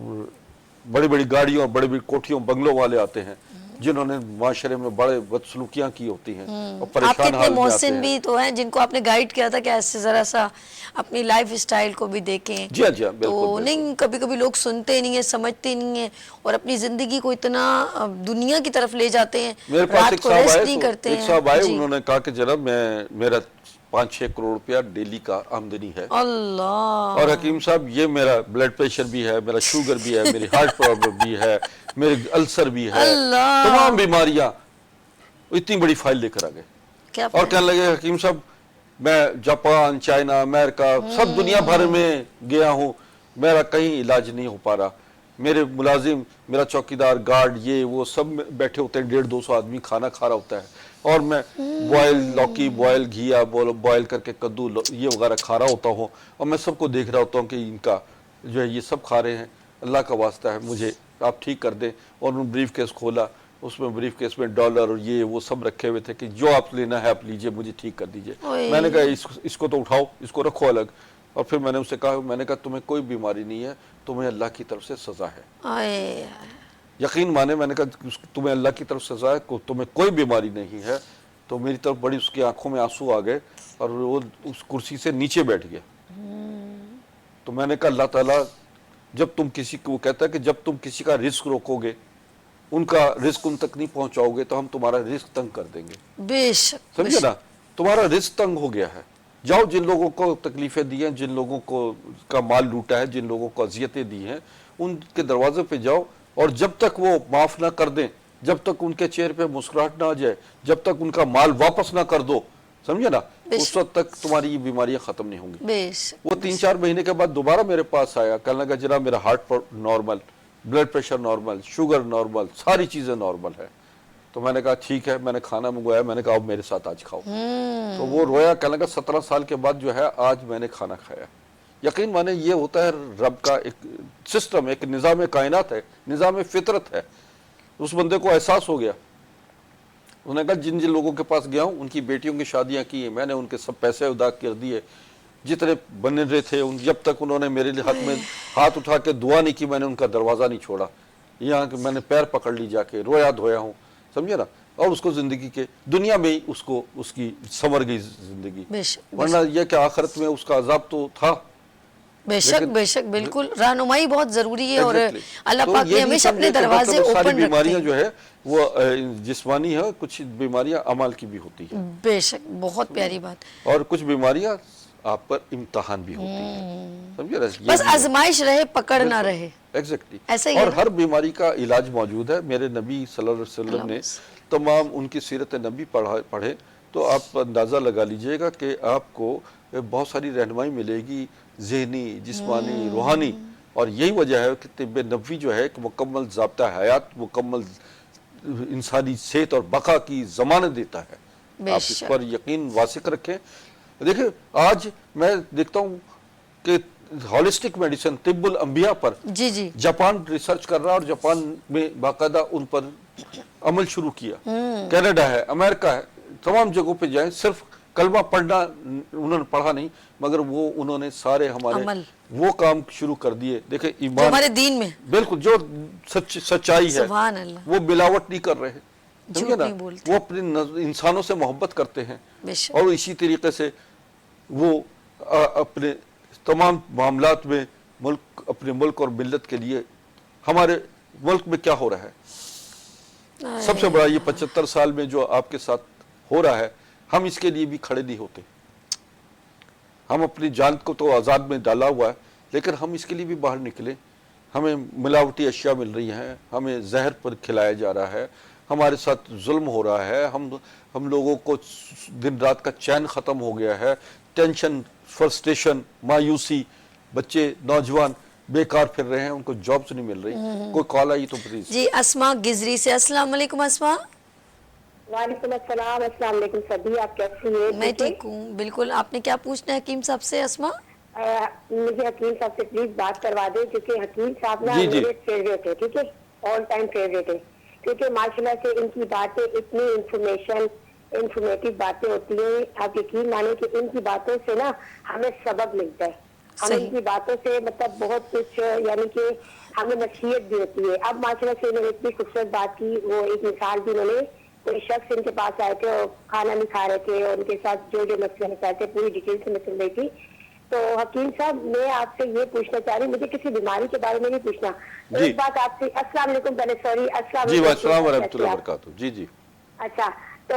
बड़ी बड़ी गाड़ियों, बड़ी बड़ी कोठियों, बंगलों वाले आते हैं, जिन्होंने माशरे में बड़े बदसलूकियां की होती हैं और आपके परेशान इतने हाल में आते मोहसिन हैं। भी तो हैं जिनको आपने गाइड किया था कि ऐसे जरा सा अपनी लाइफ स्टाइल को भी देखें। जी हाँ, जी हाँ, बिल्कुल, तो बिल्कुल। नहीं, कभी कभी लोग सुनते नहीं है, समझते नहीं है और अपनी जिंदगी को इतना दुनिया की तरफ ले जाते हैं, मेरे पास रात एक को साहब रेस्ट आए, नहीं तो करते एक हैं। साहब आए, जी। उन्होंने कहा कि जनाब मेरा 5-6 करोड़ रुपया डेली का आमदनी है, अल्लाह, और हकीम साहब ये मेरा ब्लड प्रेशर भी है, मेरा शुगर भी है, मेरी हार्ट प्रॉब्लम भी है, मेरे अल्सर भी है, अल्लाह। तमाम बीमारियां। इतनी बड़ी फाइल लेकर आ गए क्या और कहने लगे, हकीम साहब मैं जापान, चाइना, अमेरिका, सब दुनिया भर में गया हूँ, मेरा कहीं इलाज नहीं हो पा रहा। मेरे मुलाजिम, मेरा चौकीदार, गार्ड, ये वो सब बैठे होते हैं, 150-200 आदमी खाना खा रहा होता है, और मैं बॉयल लौकी, बॉयल घिया, बॉयल करके कद्दू ये वगैरह खा रहा होता हूँ, और मैं सबको देख रहा होता हूँ कि इनका जो है ये सब खा रहे हैं। अल्लाह का वास्ता है, मुझे आप ठीक कर दें। और उन्होंने ब्रीफ केस खोला, उसमें ब्रीफ केस में डॉलर और ये वो सब रखे हुए थे कि जो आप लेना है आप लीजिए, मुझे ठीक कर दीजिए। ओए। मैंने कहा इसको तो उठाओ, इसको रखो अलग। और फिर मैंने उससे कहा, मैंने कहा तुम्हें कोई बीमारी नहीं है, तुम्हें अल्लाह की तरफ से सज़ा है। आए, यकीन माने, मैंने कहा तुम्हें अल्लाह की तरफ सज़ा है, तुम्हें कोई बीमारी नहीं है। तो मेरी तरफ बड़ी उसकी आंखों में आंसू आ गए और वो उस कुर्सी से नीचे बैठ गया। तो मैंने कहा अल्लाह ताला जब तुम किसी को, वो कहता है कि जब तुम किसी का रिस्क रोकोगे, उनका रिस्क उन तक नहीं पहुंचाओगे, तो हम तुम्हारा रिस्क तंग कर देंगे, बेशक, समझे ना। तुम्हारा रिस्क तंग हो गया है, जाओ जिन लोगों को तकलीफें दी हैं, जिन लोगों को का माल लूटा है, जिन लोगों को अजियतें दी हैं, उनके दरवाजे पे जाओ, और जब तक वो माफ ना कर दें, जब तक उनके चेहरे पे मुस्कुराहट ना आ जाए, जब तक उनका माल वापस ना कर दो, समझे ना, उस वक्त तक तुम्हारी ये बीमारियां खत्म नहीं होंगी। बेशक। वो 3-4 महीने के बाद दोबारा मेरे पास आया, कहने लगा जनाब मेरा heart normal, blood pressure normal, sugar normal, सारी चीज़ें नॉर्मल है। तो मैंने कहा ठीक है, मैंने खाना मंगवाया, मैंने कहा अब मेरे साथ आज खाओ। तो वो रोया, कहने लगा 17 साल के बाद जो है आज मैंने खाना खाया। यकीन माने ये होता है रब का एक सिस्टम, एक निज़ाम कायनात है, निज़ाम फितरत है। उस बंदे को एहसास हो गया। उन्होंने कहा जिन जिन लोगों के पास गया हूँ उनकी बेटियों की शादियाँ की, मैंने उनके सब पैसे अदा कर दिए, जितने बन रहे थे उन, जब तक उन्होंने मेरे हाथ में हाथ उठा के दुआ नहीं की, मैंने उनका दरवाज़ा नहीं छोड़ा। यहाँ के मैंने पैर पकड़ ली, जाके रोया धोया हूँ, समझे ना। और उसको ज़िंदगी के दुनिया में ही उसको उसकी संवर गई ज़िंदगी, वरना यह कि आखिरत में उसका अजाब तो था। बेशक बेशक, बिल्कुल रहनुमाई बहुत जरूरी है। और अल्लाह पाक ने हमेशा अपने दरवाजे ओपन रखते हैं। बीमारियां जो है वो जिस्मानी है, कुछ बीमारियां अमाल की भी होती है। बेशक, बहुत प्यारी बात। और कुछ बीमारियां आप पर इम्तिहान भी होती है, समझे ना। बस आजमाइश रहे, पकड़ ना रहे। एग्जैक्टली। ऐसा ही और है। हर बीमारी का इलाज मौजूद है। मेरे नबी सल्लल्लाहु अलैहि वसल्लम ने तमाम उनकी सीरत नबी पढ़े तो आप अंदाज़ा लगा लीजिएगा कि आपको बहुत सारी रहनुमाई मिलेगी, ज़हनी, जिस्मानी, रूहानी। और यही वजह है कि तिब्बे नबवी जो है एक मुकम्मल ज़ाब्ता हयात, मुकम्मल इंसानी सेहत और बका की ज़मानत देता है। आप इस पर यकीन वासिक रखें। देखिए आज मैं देखता हूँ कि हॉलिस्टिक मेडिसिन, तिब्बुल अंबिया पर जी जी जापान रिसर्च कर रहा है और जापान में बाकायदा उन पर अमल शुरू किया। कनाडा है, अमेरिका है, तमाम जगहों पे जाएं, सिर्फ कलमा पढ़ना उन्होंने पढ़ा नहीं, मगर वो उन्होंने सारे हमारे वो काम शुरू कर दिए। देखिए ईमान हमारे दीन में बिल्कुल जो सच्चाई है, वो मिलावट नहीं कर रहे, समझे ना। वो अपने इंसानों से मोहब्बत करते हैं और इसी तरीके से वो अपने तमाम मामलात में मुल्क, अपने मुल्क और मिल्लत के लिए, हमारे मुल्क में क्या हो रहा है सबसे बड़ा ये 75 साल में जो आपके साथ हो रहा है, हम इसके लिए भी खड़े नहीं होते। हम अपनी जान को तो आज़ाद में डाला हुआ है, लेकिन हम इसके लिए भी बाहर निकले। हमें मिलावटी अशिया मिल रही हैं, हमें जहर पर खिलाया जा रहा है, हमारे साथ जुल्म हो रहा है, हम लोगों को दिन रात का चैन ख़त्म हो गया है, टेंशन, फ्रस्ट्रेशन, मायूसी, बच्चे नौजवान बेकार फिर रहे हैं, उनको जॉब्स नहीं मिल रही। कोई कॉल आई तो प्लीज। जी अस्मा गिजरी से। अस्सलाम वालेकुम अस्मा। वालेकुम अस्सलाम। अस्सलाम वालेकुम सभी, आप कैसी हैं? मैं ठीक हूँ बिल्कुल। आपने क्या पूछना है हकीम साहब से अस्मा? मुझे हकीम साहब से प्लीज बात करवा दे, क्योंकि हकीम साहब ना मेरे फेवरेट है, ठीक है, ऑल टाइम फेवरेट है, क्योंकि माशाल्लाह से इनकी बातें इतनी इंफॉर्मेटिव बातें होती हैं। आप यकीन माने कि इनकी बातों से ना हमें सबक मिलता है, हमें इनकी बातों से मतलब बहुत कुछ, यानी कि हमें नसीहत भी होती है। अब माशाल्लाह से इन्होंने इतनी खूबसूरत बात की, वो एक मिसाल भी उन्होंने, कोई शख्स इनके पास आए थे और खाना नहीं खा रहे थे और उनके साथ जो जो मसले मसाए थे पूरी डिटेल से मैं सुन रही थी। तो हकीम साहब मैं आपसे ये पूछना चाह रही हूँ, मुझे किसी बीमारी के बारे में नहीं पूछना, एक बात आपसे। अस्सलाम वालेकुम पहले, सॉरी, अस्सलाम वालेकुम। जी जी। अच्छा, तो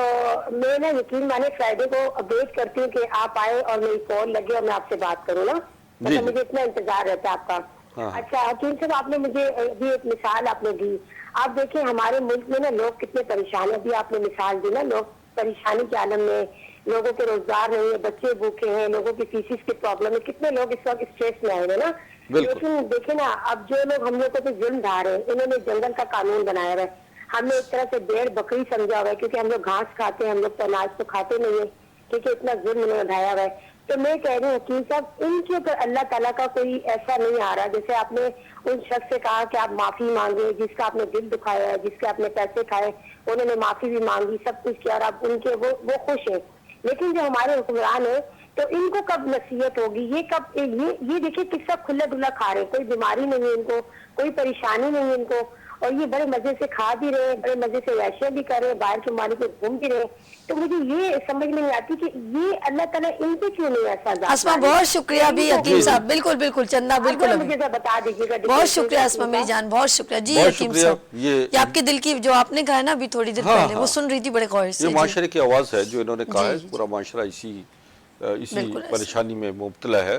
मैं ना यकीन माने फ्राइडे को वेट करती हूँ कि आप आए और मेरी कॉल लगे और मैं आपसे बात करूँ ना, मतलब मुझे इतना इंतजार रहता है आपका। अच्छा हकीम साहब, आपने मुझे अभी एक मिसाल आपने दी। आप देखिए हमारे मुल्क में ना लोग कितने परेशान है, अभी आपने मिसाल दी ना, लोग परेशानी के आलम में, लोगों के रोजगार नहीं है, बच्चे भूखे हैं, लोगों की फीसिस की प्रॉब्लम है, कितने लोग इस वक्त स्ट्रेस में आए हैं ना। लेकिन देखे ना, अब जो लोग हम लोग को तो जुल्म ढा रहे हैं, इन्होंने जंगल का कानून बनाया हुआ है, हमने एक तरह से भेड़ बकरी समझा हुआ है, क्योंकि हम लोग घास खाते हैं, हम लोग तो अनाज तो खाते नहीं है, क्योंकि इतना जुल्म उन्होंने ढाया हुआ है। तो मैं कह रही हूँ हकीम साहब, इनके ऊपर अल्लाह ताला का कोई ऐसा नहीं आ रहा, जैसे आपने उन शख्स से कहा कि आप माफी मांगे, जिसका आपने दिल दुखाया है, जिसके आपने पैसे खाए, उन्होंने माफी भी मांगी, सब कुछ किया और आप उनके वो खुश है। लेकिन जो हमारे हुक्मरान है, तो इनको कब नसीहत होगी? ये कब ये देखिए किस्सा खुला दुल्ला खा रहे, कोई बीमारी नहीं है इनको, कोई परेशानी नहीं है इनको, और ये बड़े मजे से खा भी रहे, बड़े मजे से वैसे भी कर रहे, बाहर के मालिक को घूम भी रहे। तो मुझे ये समझ में नहीं आती कि ये अल्लाह ताला इनसे क्यों नहीं ऐसा। अस्मा बहुत शुक्रिया भी हकीम साहब, बिल्कुल बिल्कुल चंदा बिल्कुल मुझे बता दीजिएगा। बहुत शुक्रिया अस्मा मेरी जान, बहुत शुक्रिया जी हकीम साहब। ये आपके दिल की जो आपने कहा है ना अभी थोड़ी देर पहले, वो सुन रही थी बड़े गौर से। ये माशरे की आवाज है जो इन्होंने कहा है, पूरा माशरा इसी परेशानी में मुब्तला है।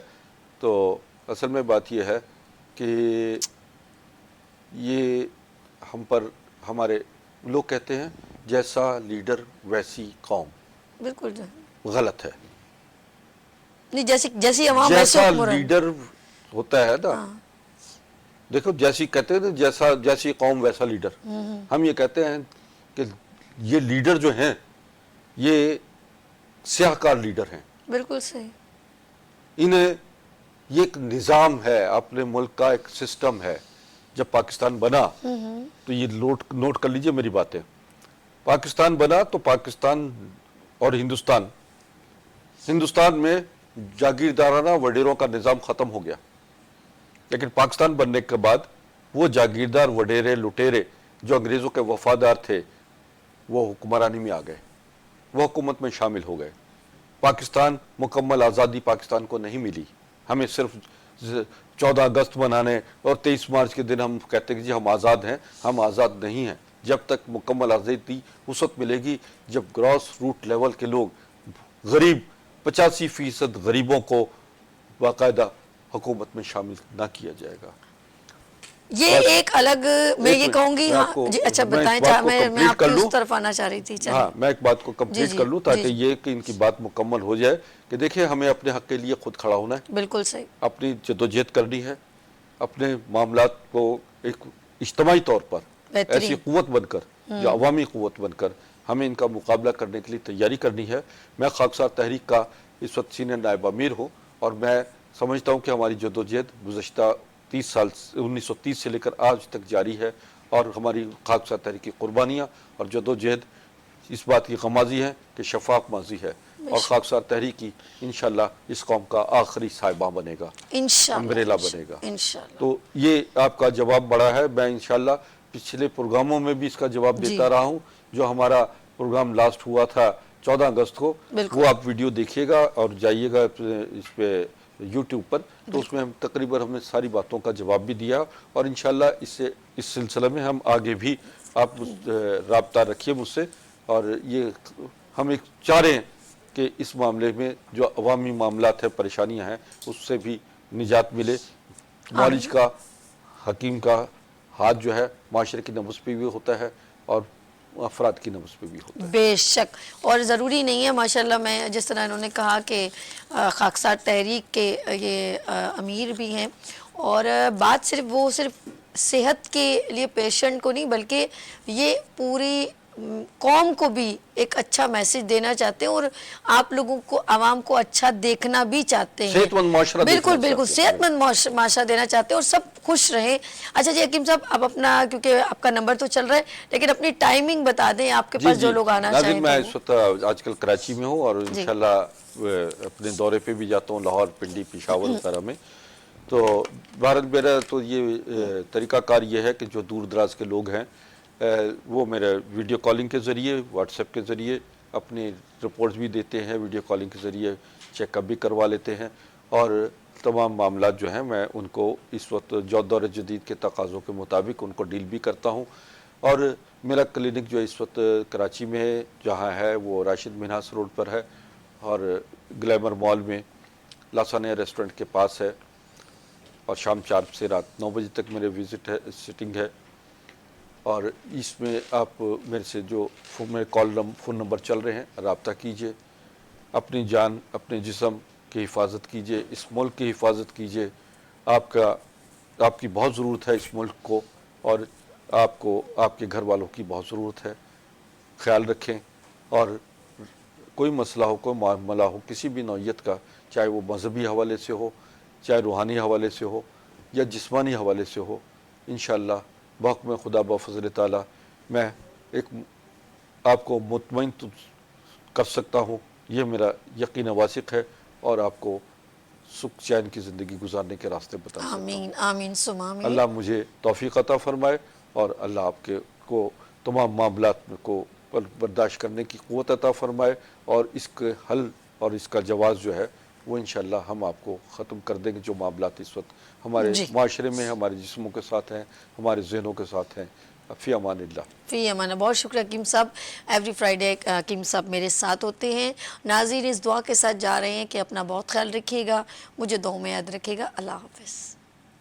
तो असल में बात ये है कि ये हम पर, हमारे लोग कहते हैं जैसा लीडर वैसी कौम, बिल्कुल गलत है। नहीं, जैसी जैसा लीडर होता है ना, देखो जैसी कहते हैं ना, जैसी कौम वैसा लीडर। हम ये कहते हैं कि ये लीडर जो हैं ये स्याहकार लीडर हैं। बिल्कुल सही। इन्हें ये एक निज़ाम है, अपने मुल्क का एक सिस्टम है। जब पाकिस्तान बना तो ये नोट कर लीजिए मेरी बातें, पाकिस्तान बना तो पाकिस्तान और हिंदुस्तान में जागीरदाराना वडेरों का निज़ाम ख़त्म हो गया। लेकिन पाकिस्तान बनने के बाद वो जागीरदार वडेरे लुटेरे जो अंग्रेज़ों के वफादार थे वो हुक्मरानी में आ गए, वो हुकूमत में शामिल हो गए। पाकिस्तान मुकम्मल आज़ादी पाकिस्तान को नहीं मिली। हमें सिर्फ 14 अगस्त मनाने और 23 मार्च के दिन हम कहते हैं कि जी हम आज़ाद हैं, हम आज़ाद नहीं हैं। जब तक मुकम्मल आज़ादी उस वक्त मिलेगी जब ग्रॉस रूट लेवल के लोग गरीब 85% गरीबों को बाकायदा हुकूमत में शामिल ना किया जाएगा। ये एक अलग मैं ये कहूंगी। हाँ जी, अच्छा बताएं। मैं आपकी उस तरफ आना चाह रही थी। हाँ, मैं एक बात को कंप्लीट कर लूं ताकि ये कि इनकी बात मुकम्मल हो जाए कि देखिए हमें अपने हक के लिए खुद खड़ा होना है। बिल्कुल सही। अपनी जद्दोजहद करनी है, अपने मामलात को एक इज्तिमाई तौर पर ऐसी कुव्वत बनकर, जो अवामी कुव्वत बनकर हमें इनका मुकाबला करने के लिए तैयारी करनी है। मैं खाकसार तहरीक का इस वक्त सीनियर नायब अमीर हूँ और मैं समझता हूँ कि हमारी जद्दोजहद गुज़श्ता 30 साल 1930 से लेकर आज तक जारी है और हमारी खाकसार तहरीक की कुर्बानियाँ और जद्दोजहद इस बात की गमाज़ी है कि शफाफ माजी है और खाकसार तहरीक की इंशाल्लाह इस कौम का आखिरी साहिबा बनेगा, अम्ब्रेला बनेगा। तो ये आपका जवाब बड़ा है। मैं इंशाल्लाह पिछले प्रोग्रामों में भी इसका जवाब देता रहा हूँ। जो हमारा प्रोग्राम लास्ट हुआ था 14 अगस्त को, वो आप वीडियो देखिएगा और जाइएगा इस पे यूट्यूब पर, तो उसमें हम तकरीबन हमने सारी बातों का जवाब भी दिया और इंशाल्लाह इससे इस सिलसिले में हम आगे भी आप राब्ता रखिए मुझसे। और ये हम एक चाह रहे हैं कि इस मामले में जो अवामी मामलात है, परेशानियां हैं, उससे भी निजात मिले। मौलिज का, हकीम का हाथ जो है माशरे की नब्ज़ पे भी होता है और अफराद की नब्ज़ पे भी होता है। बेशक, और ज़रूरी नहीं है। माशाल्लाह, मैं जिस तरह इन्होंने कहा कि खाकसार तहरीक के ये अमीर भी हैं और बात सिर्फ सेहत के लिए पेशेंट को नहीं बल्कि ये पूरी कौम को भी एक अच्छा मैसेज देना चाहते हैं और आप लोगों को, आवाम को अच्छा देखना भी चाहते हैं। सेहतमंद माशरा, बिल्कुल सेहतमंद माशरा देना चाहते हैं और सब खुश रहें। अच्छा जी हकीम साहब, अब अपना, क्योंकि आपका नंबर तो चल रहा है लेकिन अपनी टाइमिंग बता दें आपके पास जो लोग आना चाहें। मैं इस वक्त आजकल कराची में हूँ और इंशाल्लाह अपने दौरे पे भी जाता हूँ, लाहौर, पिंडी, पेशावर वगैरह में। तो भारत मेरा तो ये तरीक़ाकार ये है कि जो दूर दराज के लोग हैं वो मेरे वीडियो कॉलिंग के ज़रिए, व्हाट्सएप के ज़रिए अपनी रिपोर्ट्स भी देते हैं, वीडियो कॉलिंग के ज़रिए चेकअप भी करवा लेते हैं और तमाम मामलात जो हैं मैं उनको इस वक्त दौर जदीद के तकाज़ों के मुताबिक उनको डील भी करता हूँ। और मेरा क्लिनिक जो इस वक्त कराची में जहाँ है वो राशिद मिन्हास रोड पर है और ग्लैमर मॉल में लासानिया रेस्टोरेंट के पास है और शाम 4 से रात 9 बजे तक मेरे विज़िट है, सिटिंग है। और इसमें आप मेरे से जो मेरे फ़ोन नंबर चल रहे हैं, राब्ता कीजिए। अपनी जान, अपने जिस्म की हिफाजत कीजिए, इस मुल्क की हिफाजत कीजिए। आपकी बहुत ज़रूरत है इस मुल्क को और आपको आपके घर वालों की बहुत ज़रूरत है। ख्याल रखें और कोई मसला हो, कोई मामला हो किसी भी नौइयत का, चाहे वो मजहबी हवाले से हो, चाहे रूहानी हवाले से हो या जिस्मानी हवाले से हो, इंशाअल्लाह बहुक्म खुदा बफज़ल ताला मैं एक आपको मुतमईन कर सकता हूँ। ये मेरा यकीन वासिक है और आपको सुख चैन की ज़िंदगी गुजारने के रास्ते बता सकता हूँ। आमीन आमीन सुमा आमीन। अल्लाह मुझे तौफीक अता फरमाए और अल्लाह आपके को तमाम मामलात को बर्दाश्त करने की क़ुव्वत अता फरमाए और इसके हल और इसका जवाब जो है वो इंशाअल्लाह हम आपको ख़त्म कर देंगे। जो मामलात इस वक्त हमारे माशरे में, हमारे जिस्मों के साथ हैं, हमारे ज़हनों के साथ हैं। फ़ी अमानिल्लाह। फ़ी अमान। बहुत शुक्रिया हकीम साहब। एवरी फ्राइडे हकीम साहब मेरे साथ होते हैं। नाज़रीन इस दुआ के साथ जा रहे हैं कि अपना बहुत ख्याल रखिएगा, मुझे दुआ में याद रखिएगा। अल्लाह हाफ़िज़।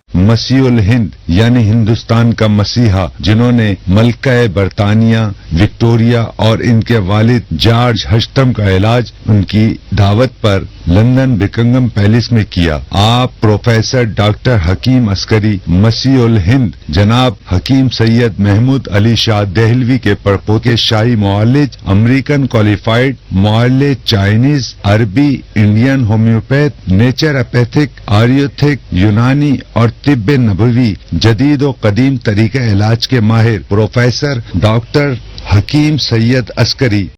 मसीहुल हिंद यानी हिंदुस्तान का मसीहा, जिन्होंने मलका बरतानिया विक्टोरिया और इनके वालिद जॉर्ज हश्तम का इलाज उनकी दावत पर लंदन बिकंगम पैलेस में किया। आप प्रोफेसर डॉक्टर हकीम अस्करी मसीह उल हिंद जनाब हकीम सैयद महमूद अली शाह देहलवी के परपोते शाही मुआलिज, अमेरिकन क्वालिफाइड मुआलिज, चाइनीज, अरबी, इंडियन होम्योपैथ, नेचुरोपैथिक, आयुर्वेदिक, यूनानी और तिब्ब नबवी जदीद और कदीम तरीके इलाज के माहिर प्रोफेसर डॉक्टर हकीम सैयद अस्करी